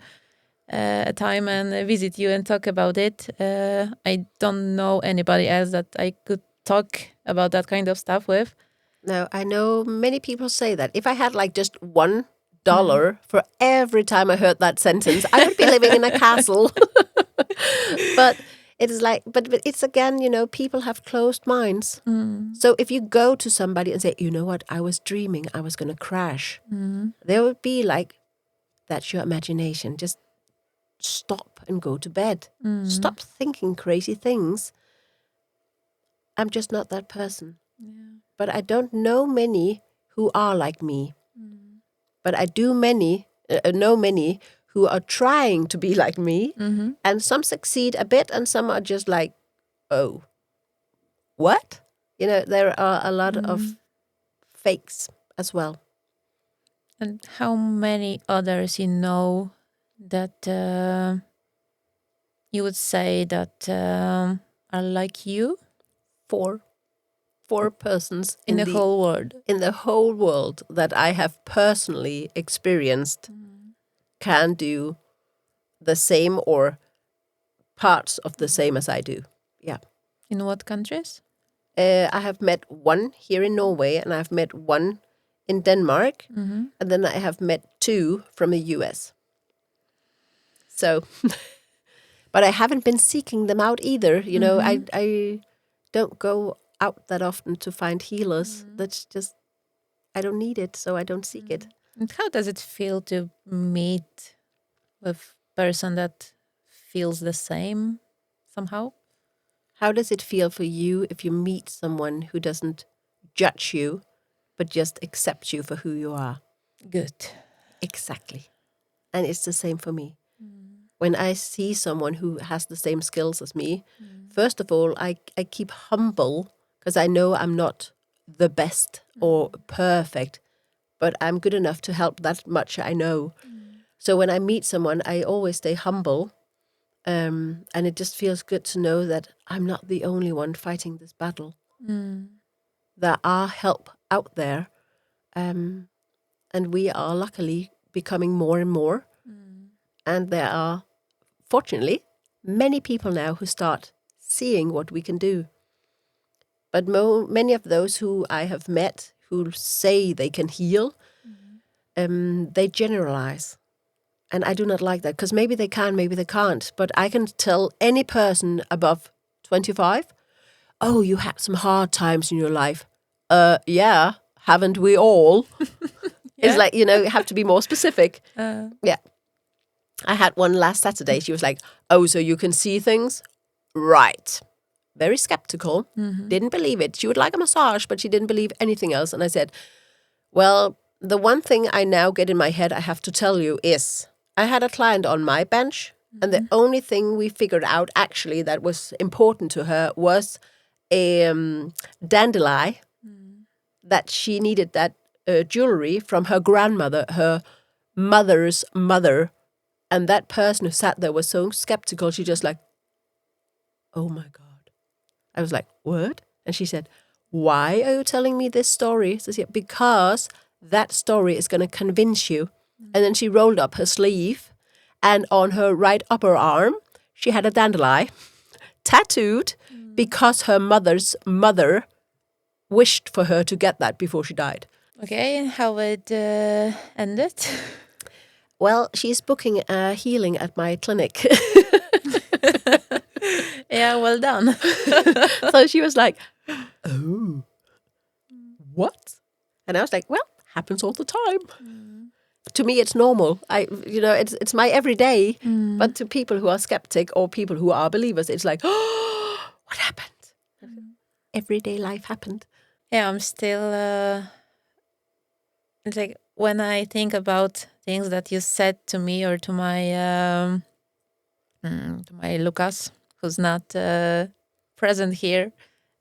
time and visit you and talk about it. I don't know anybody else that I could talk about that kind of stuff with. No, I know many people say that. If I had like just $1 for every time I heard that sentence, I would be living in a castle. But it is like, but it's again, people have closed minds. So if you go to somebody and say, you know what, I was dreaming I was going to crash, they would be like, that's your imagination. Just stop and go to bed. Stop thinking crazy things. I'm just not that person. Yeah. But I don't know many who are like me. But I do know many who are trying to be like me. And some succeed a bit and some are just like, oh, what? There are a lot of fakes as well. And how many others you know that you would say that are like you? 4 persons In the whole world. In the whole world that I have personally experienced can do the same or parts of the same as I do. Yeah. In what countries? I have met one here in Norway and I've met one in Denmark. And then I have met 2 from the US. So, but I haven't been seeking them out either. I don't go out that often to find healers. That's just, I don't need it, so I don't seek it. And how does it feel to meet with a person that feels the same somehow? How does it feel for you if you meet someone who doesn't judge you, but just accepts you for who you are? Good. Exactly. And it's the same for me. When I see someone who has the same skills as me, first of all, I keep humble because I know I'm not the best or perfect, but I'm good enough to help. That much I know. So when I meet someone, I always stay humble. And it just feels good to know that I'm not the only one fighting this battle. There are help out there. And we are luckily becoming more and more. And there are, fortunately, many people now who start seeing what we can do. But many of those who I have met who say they can heal, they generalize. And I do not like that, because maybe they can, maybe they can't. But I can tell any person above 25, oh, you had some hard times in your life. Yeah, haven't we all? It's like, you have to be more specific. Yeah. I had one last Saturday. She was like, oh, so you can see things? Right. Very skeptical. Didn't believe it. She would like a massage, but she didn't believe anything else. And I said, well, the one thing I now get in my head I have to tell you is I had a client on my bench, and the only thing we figured out actually that was important to her was a dandelion, that she needed that jewelry from her grandmother, her mother's mother. And that person who sat there was so skeptical, she just like, oh my God. I was like, what? And she said, why are you telling me this story? So she said, because that story is going to convince you. And then she rolled up her sleeve, and on her right upper arm, she had a dandelion tattooed because her mother's mother wished for her to get that before she died. Okay, and how it ended? Well, she's booking a healing at my clinic. Yeah, well done. So she was like, oh, what? And I was like, well, happens all the time. To me, it's normal. It's my everyday. But to people who are skeptic or people who are believers, it's like, oh, what happened? Everyday life happened. Yeah, I'm still. It's like when I think about things that you said to me or to my Lucas, who's not present here,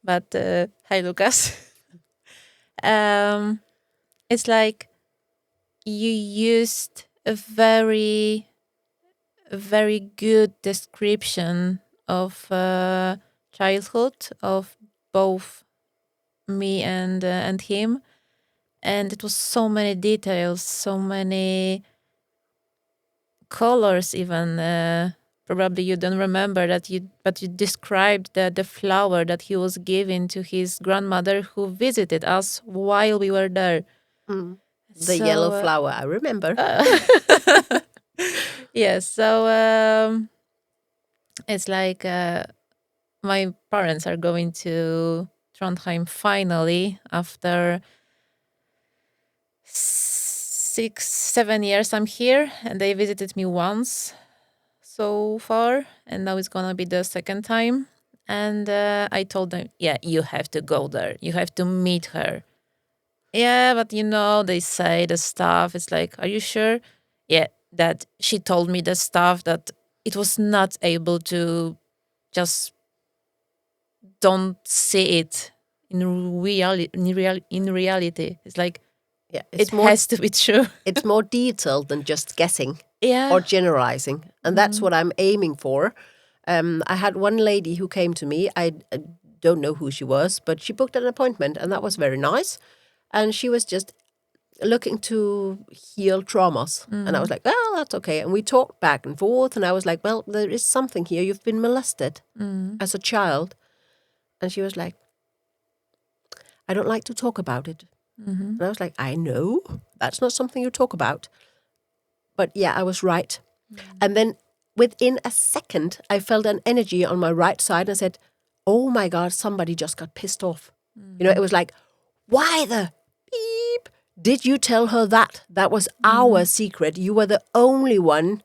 but hi Lucas. It's like you used a very good description of childhood of both me and him, and it was so many details, so many colors. Even probably you don't remember that, but you described the flower that he was giving to his grandmother who visited us while we were there. The yellow flower, I remember. Yes, so it's like my parents are going to Trondheim finally after 6-7 years I'm here, and they visited me once so far, and now it's gonna be the second time. And I told them, yeah, you have to go there, you have to meet her. Yeah, but they say the stuff. It's like, are you sure? Yeah, that she told me the stuff that it was not able to just don't see it in reality. It's like, Yeah, it has to be true. It's more detailed than just guessing Yeah. or generalizing. And that's what I'm aiming for. I had one lady who came to me. I don't know who she was, but she booked an appointment, and that was very nice. And she was just looking to heal traumas. And I was like, well, that's okay. And we talked back and forth. And I was like, well, there is something here. You've been molested as a child. And she was like, I don't like to talk about it. And I was like, I know. That's not something you talk about. But yeah, I was right. And then within a second, I felt an energy on my right side. And I said, oh my God, somebody just got pissed off. It was like, why the beep did you tell her that? That was our secret. You were the only one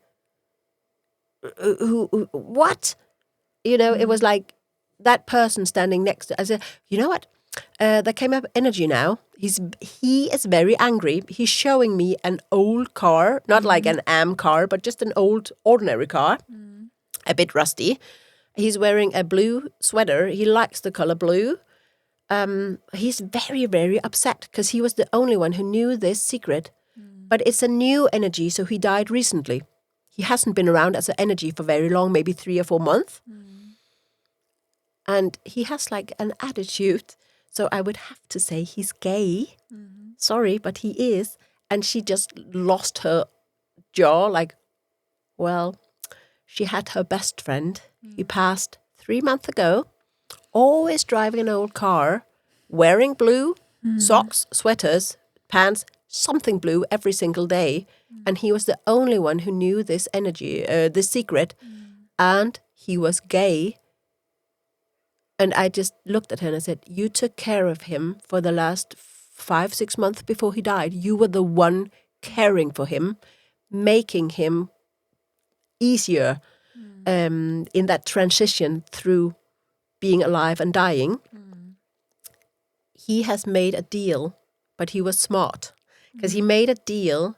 who what? It was like that person standing next to. I said, you know what? There came up energy now. He is very angry. He's showing me an old car, not like an AM car, but just an old ordinary car, a bit rusty. He's wearing a blue sweater. He likes the color blue. He's very, very upset because he was the only one who knew this secret. But it's a new energy, so he died recently. He hasn't been around as an energy for very long, maybe 3 or 4 months. And he has like an attitude. So I would have to say he's gay. Sorry, but he is. And she just lost her jaw. Like, well, she had her best friend. He passed 3 months ago. Always driving an old car, wearing blue socks, sweaters, pants, something blue every single day. And he was the only one who knew this energy, this secret. And he was gay. And I just looked at her and I said, you took care of him for the last 5-6 months before he died. You were the one caring for him, making him easier in that transition through being alive and dying. He has made a deal, but he was smart because he made a deal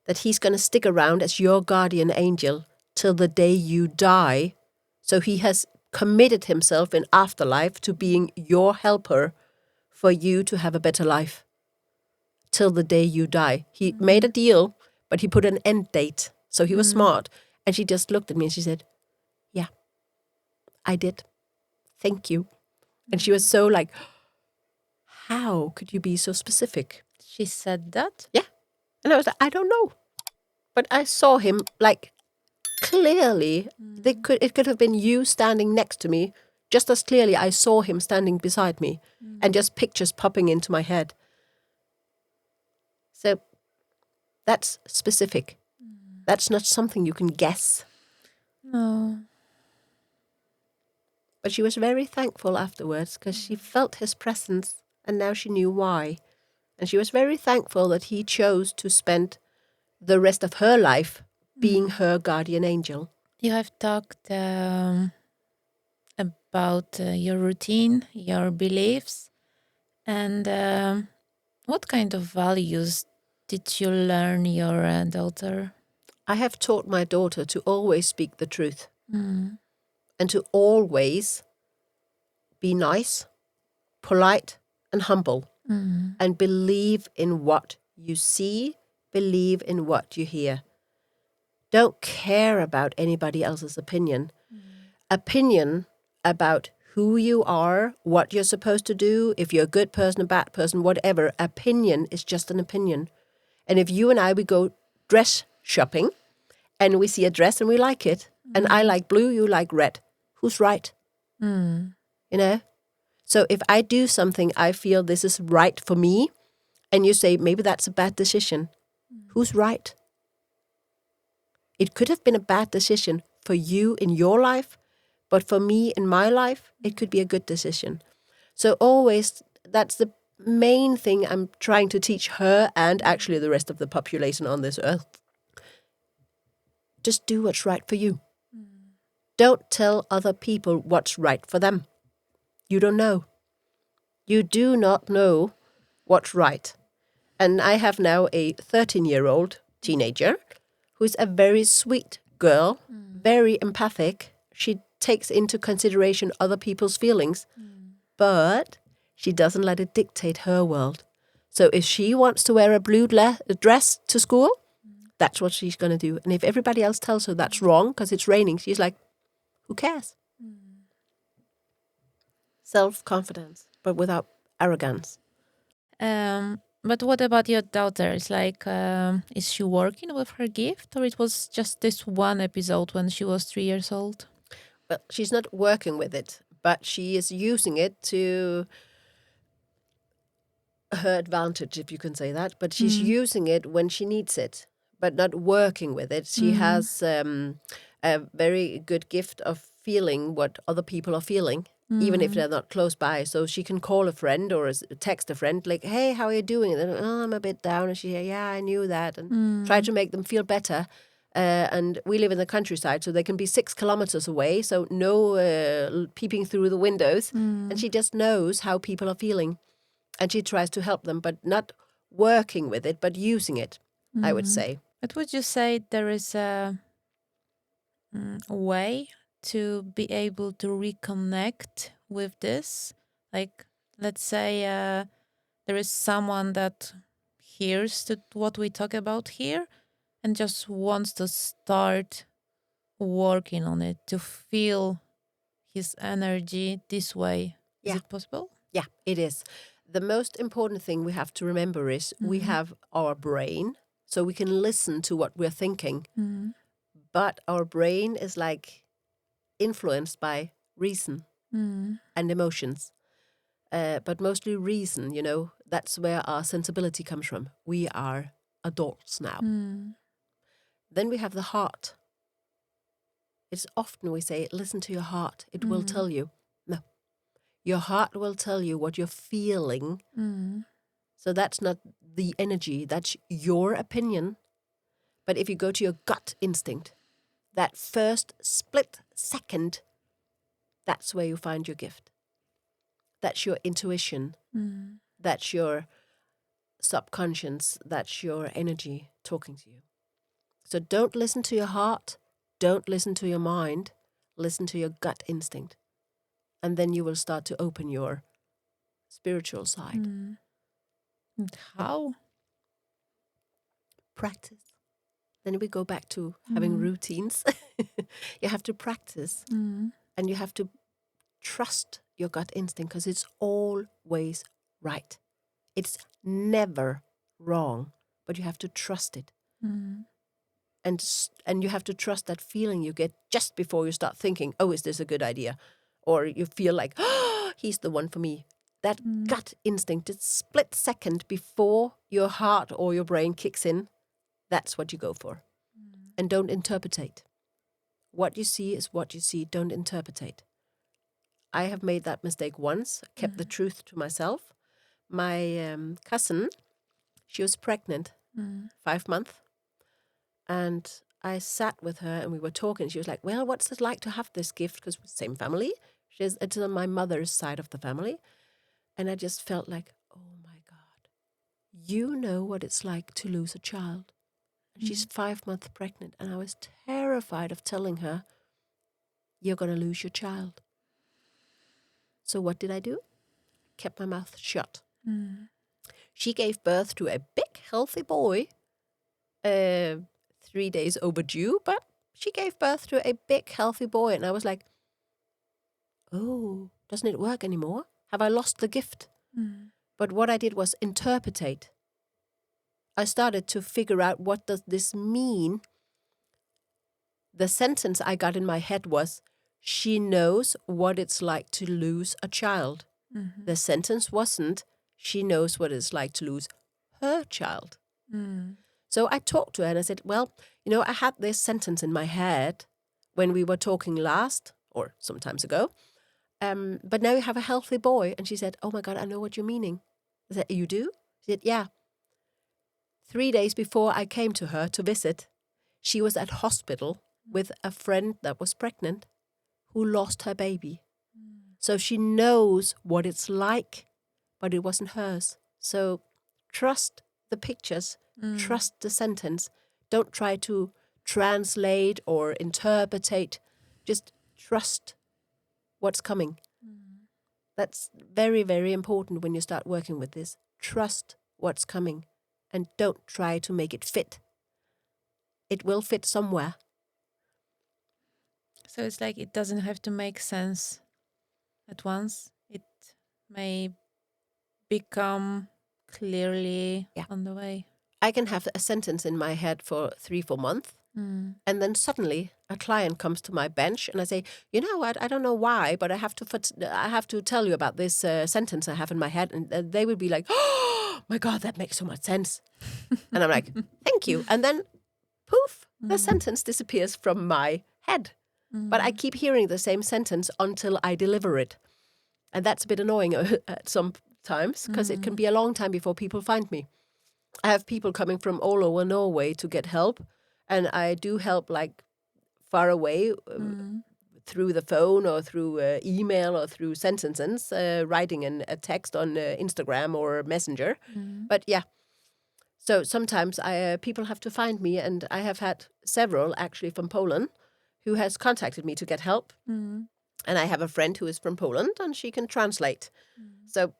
that he's going to stick around as your guardian angel till the day you die. So he has committed himself in afterlife to being your helper for you to have a better life till the day you die. He made a deal, but he put an end date. So he was smart. And she just looked at me and she said, yeah, I did. Thank you. And she was so like, how could you be so specific? She said that? Yeah. And I was like, I don't know. But I saw him like clearly. It could have been you standing next to me. Just as clearly I saw him standing beside me and just pictures popping into my head. So that's specific. That's not something you can guess. No. But she was very thankful afterwards because she felt his presence and now she knew why. And she was very thankful that he chose to spend the rest of her life being her guardian angel. You have talked about your routine, your beliefs, and what kind of values did you learn your daughter? I have taught my daughter to always speak the truth and to always be nice, polite, and humble, and believe in what you see, believe in what you hear. Don't care about anybody else's opinion. Opinion about who you are, what you're supposed to do, if you're a good person, a bad person, whatever. Opinion is just an opinion. And if you and we go dress shopping and we see a dress and we like it, and I like blue, you like red, who's right? You know? So if I do something, I feel this is right for me, and you say, maybe that's a bad decision, who's right? It could have been a bad decision for you in your life, but for me in my life, it could be a good decision. So always, that's the main thing I'm trying to teach her and actually the rest of the population on this earth. Just do what's right for you. Don't tell other people what's right for them. You don't know. You do not know what's right. And I have now a 13-year-old teenager who's a very sweet girl, very empathic. She takes into consideration other people's feelings, but she doesn't let it dictate her world. So if she wants to wear a blue dress to school, that's what she's going to do. And if everybody else tells her that's wrong because it's raining, she's like, who cares? Self-confidence, but without arrogance. But what about your daughter? It's like, is she working with her gift, or it was just this one episode when she was 3 years old? Well, she's not working with it, but she is using it to her advantage, if you can say that. But she's using it when she needs it, but not working with it. She has a very good gift of feeling what other people are feeling, even if they're not close by. So she can call a friend or text a friend, like, hey, how are you doing? And then, oh, I'm a bit down. And she say, yeah, I knew that. And try to make them feel better. And we live in the countryside, so they can be 6 kilometers away. So no peeping through the windows. And she just knows how people are feeling. And she tries to help them, but not working with it, but using it, I would say. But would you say there is a way to be able to reconnect with this? Like, let's say there is someone that hears what we talk about here and just wants to start working on it, to feel his energy this way. Yeah. Is it possible? Yeah, it is. The most important thing we have to remember is we have our brain, so we can listen to what we're thinking. But our brain is like influenced by reason and emotions. But mostly reason, you know, that's where our sensibility comes from. We are adults now. Then we have the heart. It's often we say, listen to your heart. It will tell you. No. Your heart will tell you what you're feeling. So that's not the energy. That's your opinion. But if you go to your gut instinct, that first split second, that's where you find your gift. That's your intuition. That's your subconscious. That's your energy talking to you. So don't listen to your heart. Don't listen to your mind. Listen to your gut instinct. And then you will start to open your spiritual side. And how? Practice. Then we go back to having routines. You have to practice. And you have to trust your gut instinct because it's always right. It's never wrong, but you have to trust it. And you have to trust that feeling you get just before you start thinking, oh, is this a good idea? Or you feel like, oh, he's the one for me. That gut instinct, it's split second before your heart or your brain kicks in. That's what you go for. And don't interpretate. What you see is what you see. Don't interpretate. I have made that mistake once, kept the truth to myself. My cousin, she was pregnant, 5 months. And I sat with her and we were talking. She was like, well, what's it like to have this gift? Because we're the same family. It's on my mother's side of the family. And I just felt like, oh my God, you know what it's like to lose a child. And she's 5 months pregnant. And I was terrified of telling her, you're going to lose your child. So what did I do? Kept my mouth shut. She gave birth to a big, healthy boy. 3 days overdue, but she gave birth to a big, healthy boy. And I was like, oh, doesn't it work anymore? Have I lost the gift? But what I did was interpretate. I started to figure out, what does this mean? The sentence I got in my head was, she knows what it's like to lose a child. The sentence wasn't, she knows what it's like to lose her child. So I talked to her and I said, well, I had this sentence in my head when we were talking last, or sometimes ago, but now you have a healthy boy. And she said, oh my God, I know what you're meaning. I said, you do? She said, yeah. 3 days before I came to her to visit, she was at hospital with a friend that was pregnant who lost her baby. So she knows what it's like, but it wasn't hers. So trust the pictures, trust the sentence. Don't try to translate or interpretate. Just trust what's coming. That's very, very important when you start working with this. Trust what's coming and don't try to make it fit. It will fit somewhere. So it's like it doesn't have to make sense at once. It may become clearly on the way. I can have a sentence in my head for 3-4 months. And then suddenly a client comes to my bench and I say, you know what, I don't know why, but I have to tell you about this sentence I have in my head. And they would be like, oh my God, that makes so much sense. And I'm like, thank you. And then poof, the sentence disappears from my head. But I keep hearing the same sentence until I deliver it. And that's a bit annoying at some times because it can be a long time before people find me. I have people coming from all over Norway to get help. And I do help like far away through the phone or through email or through sentences, writing a text on Instagram or Messenger. But yeah, so sometimes people have to find me, and I have had several actually from Poland who has contacted me to get help. And I have a friend who is from Poland and she can translate. So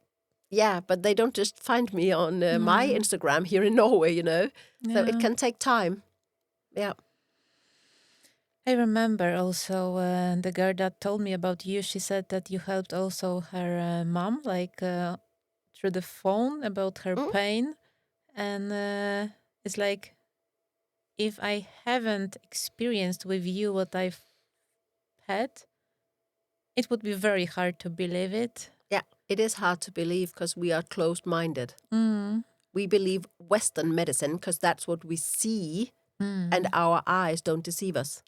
yeah, but they don't just find me on my Instagram here in Norway, So it can take time. Yeah. I remember also the girl that told me about you, she said that you helped also her mom, like through the phone about her pain. And it's like, if I haven't experienced with you what I've had, it would be very hard to believe it. Yeah, it is hard to believe because we are closed-minded. We believe Western medicine because that's what we see. And our eyes don't deceive us.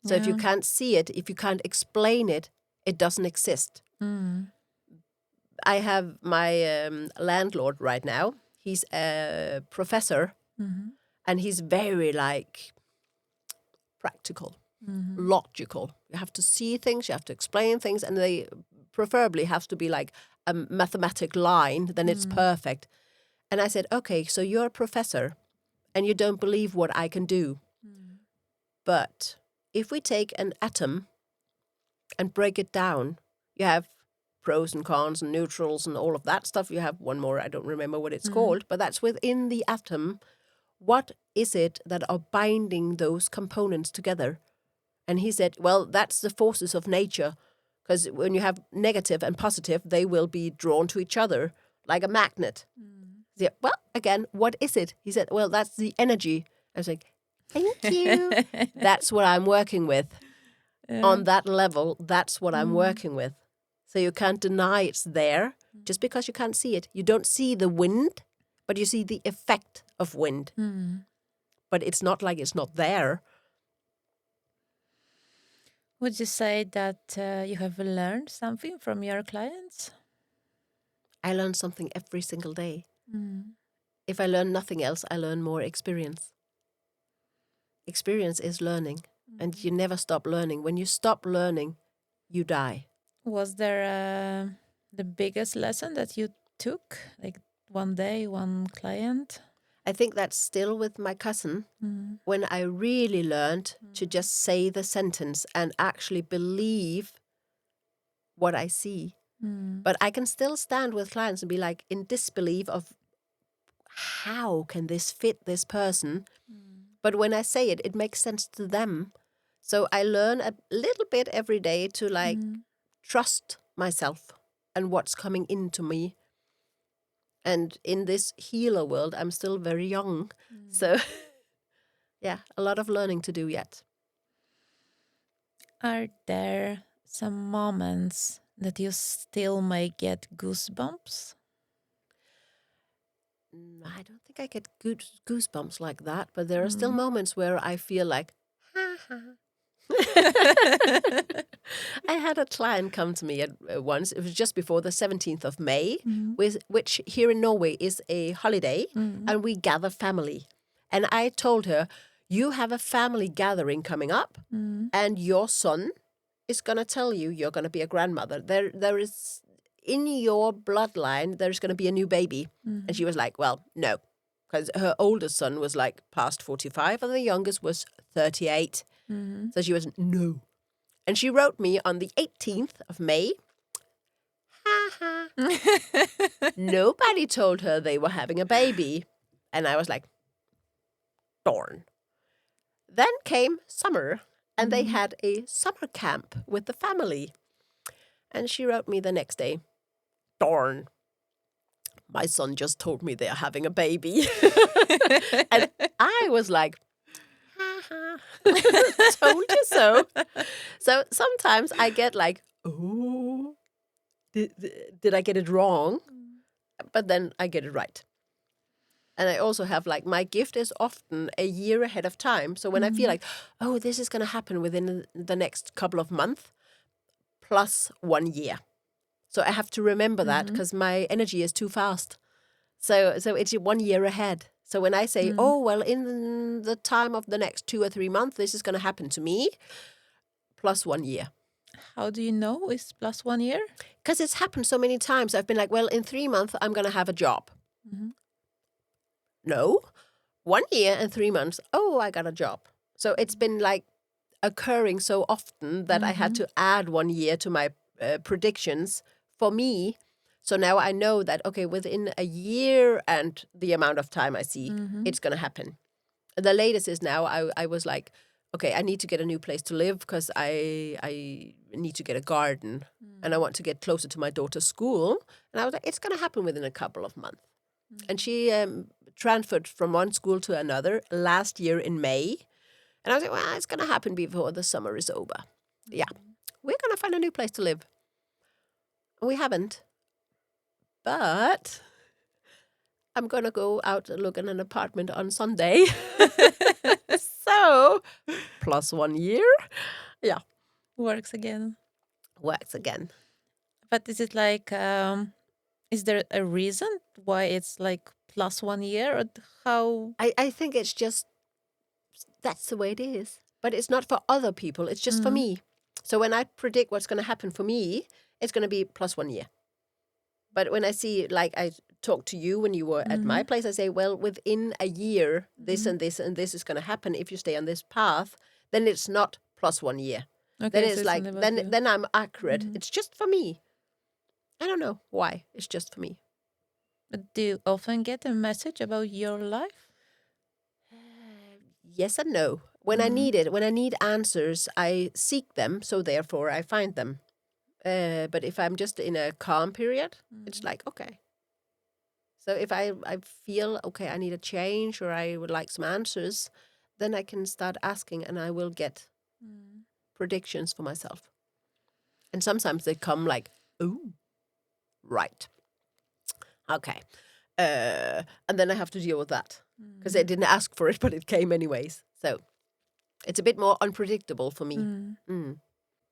So if you can't see it, if you can't explain it, it doesn't exist. I have my landlord right now. He's a professor and he's very practical, logical. You have to see things, you have to explain things, and they preferably have to be like a mathematic line, then it's perfect. And I said, okay, so you're a professor and you don't believe what I can do. But if we take an atom and break it down, you have pros and cons and neutrals and all of that stuff. You have one more, I don't remember what it's called, but that's within the atom. What is it that are binding those components together? And he said, well, that's the forces of nature. Because when you have negative and positive, they will be drawn to each other like a magnet. He said, well, again, what is it? He said, well, that's the energy. I was like, thank you. That's what I'm working with. On that level, that's what I'm working with. So you can't deny it's there just because you can't see it. You don't see the wind, but you see the effect of wind. But it's not like it's not there. Would you say that you have learned something from your clients? I learn something every single day. If I learn nothing else, I learn more experience. Experience is learning, and you never stop learning. When you stop learning, you die. Was there the biggest lesson that you took? Like one day, one client? I think that's still with my cousin, when I really learned to just say the sentence and actually believe what I see. But I can still stand with clients and be like in disbelief of how can this fit this person? But when I say it, it makes sense to them. So I learn a little bit every day to trust myself and what's coming into me. And in this healer world, I'm still very young. So, yeah, a lot of learning to do yet. Are there some moments that you still may get goosebumps? I don't think I get goosebumps like that, but there are still moments where I feel like, ha ha. I had a client come to me once. It was just before the 17th of May, which here in Norway is a holiday, and we gather family. And I told her, you have a family gathering coming up, and your son is going to tell you you're going to be a grandmother. There is, in your bloodline, there's going to be a new baby. And she was like, well, no. Because her oldest son was like past 45 and the youngest was 38. So she was, no. And she wrote me on the 18th of May, ha ha. Nobody told her they were having a baby. And I was like, darn. Then came summer and they had a summer camp with the family. And she wrote me the next day, darn. My son just told me they're having a baby. And I was like, ha ha. Told you so. So sometimes I get like, oh, did I get it wrong? But then I get it right. And I also have like, my gift is often a year ahead of time. So when I feel like, oh, this is going to happen within the next couple of months, plus 1 year. So I have to remember that because my energy is too fast. So it's 1 year ahead. So when I say, oh, well, in the time of the next 2 or 3 months, this is going to happen to me, plus 1 year. How do you know it's plus 1 year? Because it's happened so many times. I've been like, well, in 3 months, I'm going to have a job. No, 1 year and 3 months, oh, I got a job. So it's been like occurring so often that I had to add 1 year to my predictions for me. So now I know that, okay, within a year and the amount of time I see, it's going to happen. The latest is now I was like, okay, I need to get a new place to live because I need to get a garden and I want to get closer to my daughter's school. And I was like, it's going to happen within a couple of months. And she transferred from one school to another last year in May. And I was like, well, it's going to happen before the summer is over. Yeah, we're going to find a new place to live. We haven't. But I'm going to go out and look at an apartment on Sunday. So, plus 1 year. Yeah. Works again. Works again. But is it like, is there a reason why it's like plus 1 year? Or how? I think it's just, that's the way it is. But it's not for other people. It's just for me. So when I predict what's going to happen for me, it's going to be plus 1 year. But when I see, like I talked to you when you were at my place, I say, well, within a year, this and this and this is going to happen. If you stay on this path, then it's not plus 1 year. Okay, Then so it's it's like, only about you. then I'm accurate. It's just for me. I don't know why. It's just for me. But do you often get a message about your life? Yes and no. When I need it, when I need answers, I seek them. So therefore, I find them. But if I'm just in a calm period, it's like, okay. So if I feel, okay, I need a change or I would like some answers, then I can start asking and I will get predictions for myself. And sometimes they come like, ooh, right. Okay. And then I have to deal with that because I didn't ask for it, but it came anyways. So it's a bit more unpredictable for me.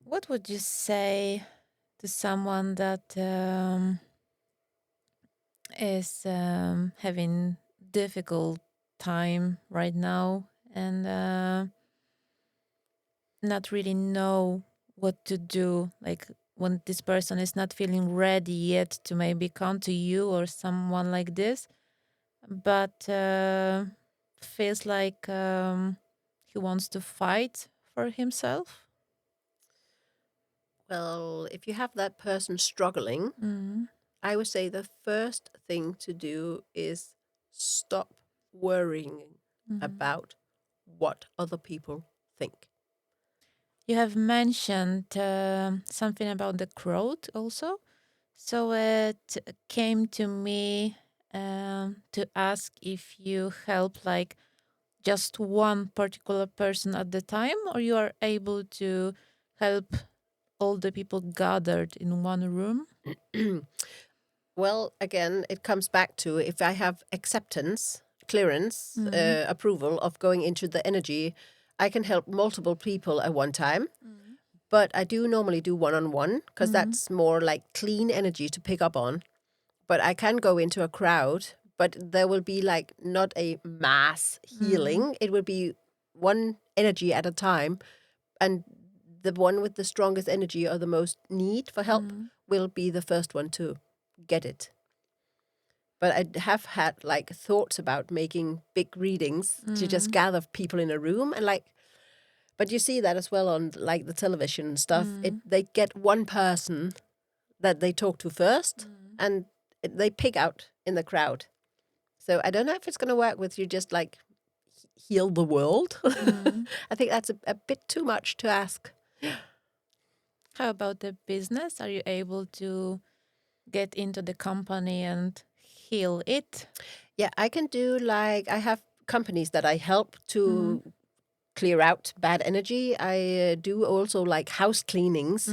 What would you say to someone that is having difficult time right now and not really know what to do, like when this person is not feeling ready yet to maybe come to you or someone like this, but feels like he wants to fight for himself? Well, if you have that person struggling, I would say the first thing to do is stop worrying about what other people think. You have mentioned something about the crowd also. So it came to me to ask if you help like just one particular person at the time, or you are able to help all the people gathered in one room? Well, again, it comes back to if I have acceptance, clearance, approval of going into the energy, I can help multiple people at one time. But I do normally do one-on-one because that's more like clean energy to pick up on. But I can go into a crowd, but there will be like not a mass healing. It will be one energy at a time. And the one with the strongest energy or the most need for help will be the first one to get it. But I have had like thoughts about making big readings to just gather people in a room and like, but you see that as well on like the television and stuff. They get one person that they talk to first and they pick out in the crowd. So I don't know if it's going to work with you just like heal the world. I think that's a bit too much to ask. How about the business? Are you able to get into the company and heal it? Yeah, I can do like, I have companies that I help to clear out bad energy. I do also like house cleanings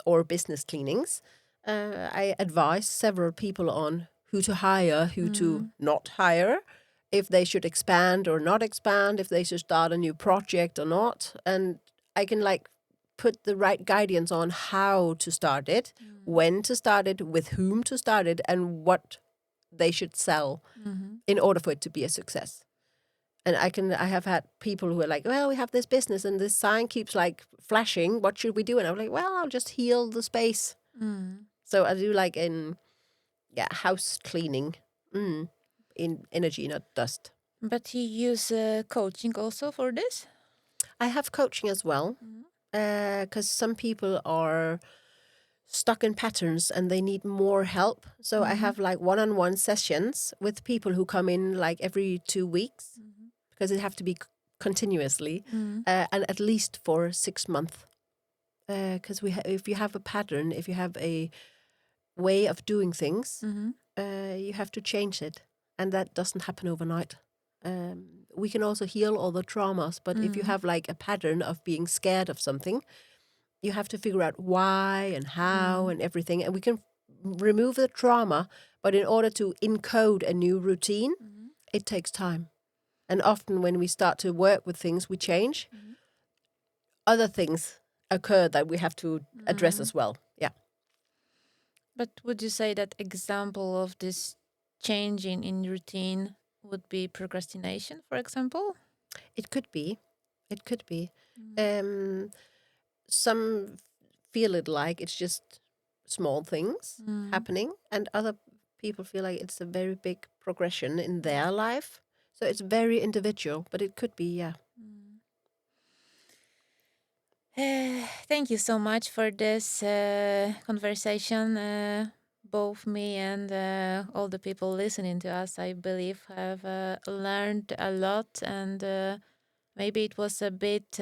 or business cleanings. I advise several people on who to hire, who to not hire, if they should expand or not expand, if they should start a new project or not. And I can like put the right guidance on how to start it, when to start it, with whom to start it, and what they should sell in order for it to be a success. And I have had people who are like, well, we have this business and this sign keeps like flashing. What should we do? And I'm like, well, I'll just heal the space. So I do like house cleaning in energy, not dust. But you use coaching also for this? I have coaching as well because some people are stuck in patterns and they need more help. So I have like one-on-one sessions with people who come in like every 2 weeks because it have to be continuously and at least for 6 months. Because if you have a pattern, if you have a way of doing things, you have to change it. And that doesn't happen overnight. We can also heal all the traumas, but if you have like a pattern of being scared of something, you have to figure out why and how and everything. And we can remove the trauma, but in order to encode a new routine, it takes time. And often when we start to work with things, we change. Other things occur that we have to address as well. Yeah. But would you say that example of this changing in routine would be procrastination, for example? It could be. It could be. Some feel it like it's just small things happening, and other people feel like it's a very big progression in their life. So it's very individual, but it could be, yeah. Thank you so much for this conversation. Both me and all the people listening to us, I believe, have learned a lot, and maybe it was a bit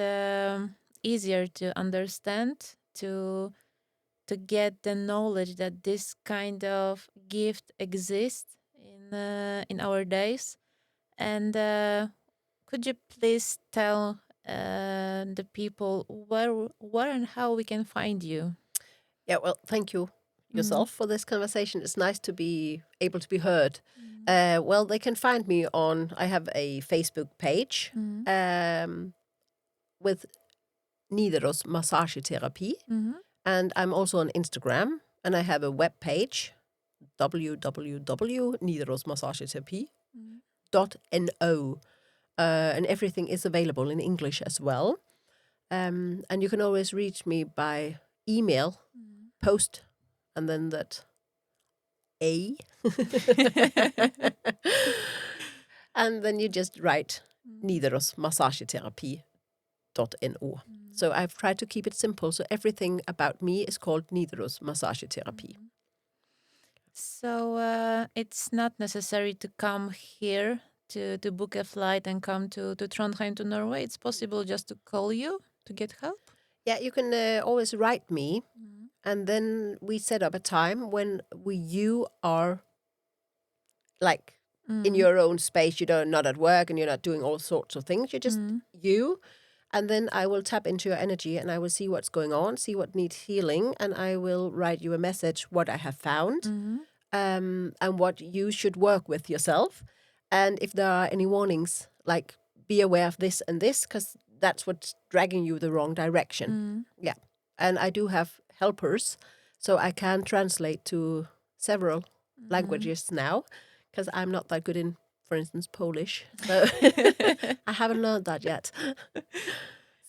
easier to understand, to get the knowledge that this kind of gift exists in our days. And could you please tell the people where and how we can find you? Yeah, well, thank you yourself for this conversation. It's nice to be able to be heard. Well, they can find me I have a Facebook page with Nidaros Massagetherapy. And I'm also on Instagram, and I have a web page, www.nidarosmassagetherapy.no. And everything is available in English as well. And you can always reach me by email, post, and then that A. And then you just write nidarosmassagetherapy.no. So I've tried to keep it simple. So everything about me is called Nidaros Massagetherapy. So it's not necessary to come here to book a flight and come to Trondheim, to Norway. It's possible just to call you? to get help? Yeah, you can always write me, and then we set up a time when you are like in your own space. You're not at work and you're not doing all sorts of things. You're just you. And then I will tap into your energy and I will see what's going on, see what needs healing, and I will write you a message, what I have found, and what you should work with yourself. And if there are any warnings, like be aware of this and this, because that's what's dragging you the wrong direction. Yeah. And I do have helpers, so I can translate to several languages now, because I'm not that good in, for instance, Polish. So I haven't learned that yet.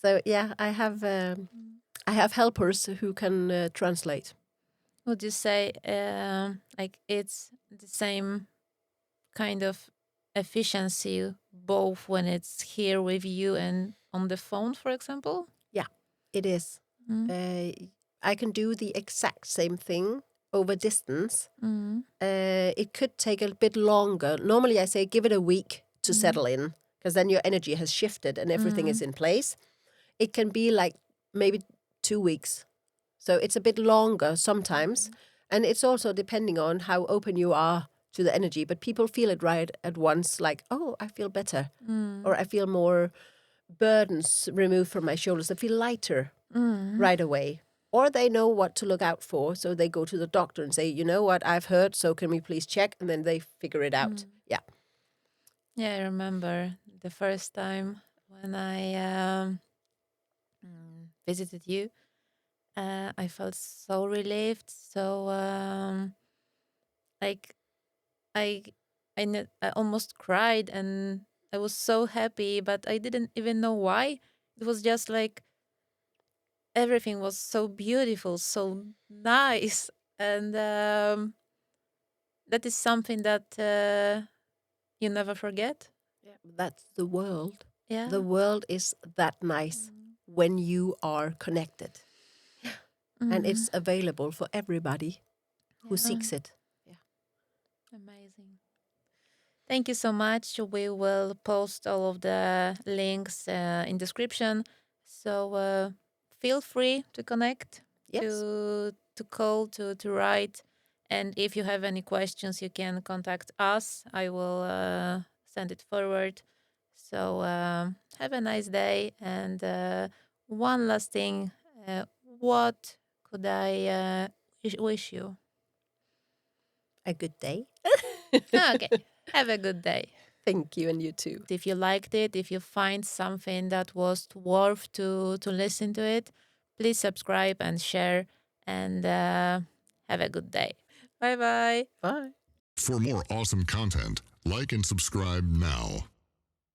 So yeah, I have helpers who can translate. Would you say like it's the same kind of efficiency both when it's here with you and on the phone, for example? Yeah, it is. I can do the exact same thing over distance. It could take a bit longer. Normally I say give it a week to settle in, because then your energy has shifted and everything is in place. It can be like maybe 2 weeks. So it's a bit longer sometimes. And it's also depending on how open you are to the energy. But people feel it right at once, like, oh, I feel better. Or I feel more burdens removed from my shoulders. I feel lighter right away. Or they know what to look out for. So they go to the doctor and say, you know what, I've heard, so can we please check? And then they figure it out. Yeah. Yeah, I remember the first time when I visited you. I felt so relieved. So like I almost cried and I was so happy, but I didn't even know why. It was just like everything was so beautiful, so nice, and that is something that you never forget. Yeah, that's the world. Yeah, The world is that nice when you are connected. And it's available for everybody who seeks it. Yeah. Amazing. Thank you so much. We will post all of the links in description. So feel free to connect, Yes. to call, to write. And if you have any questions, you can contact us. I will send it forward. So have a nice day. And one last thing. What could I wish you? A good day. Okay. Have a good day. Thank you, and you too. If you liked it, if you find something that was worth to listen to it, please subscribe and share, and have a good day. Bye-bye. Bye. For more awesome content, like and subscribe now.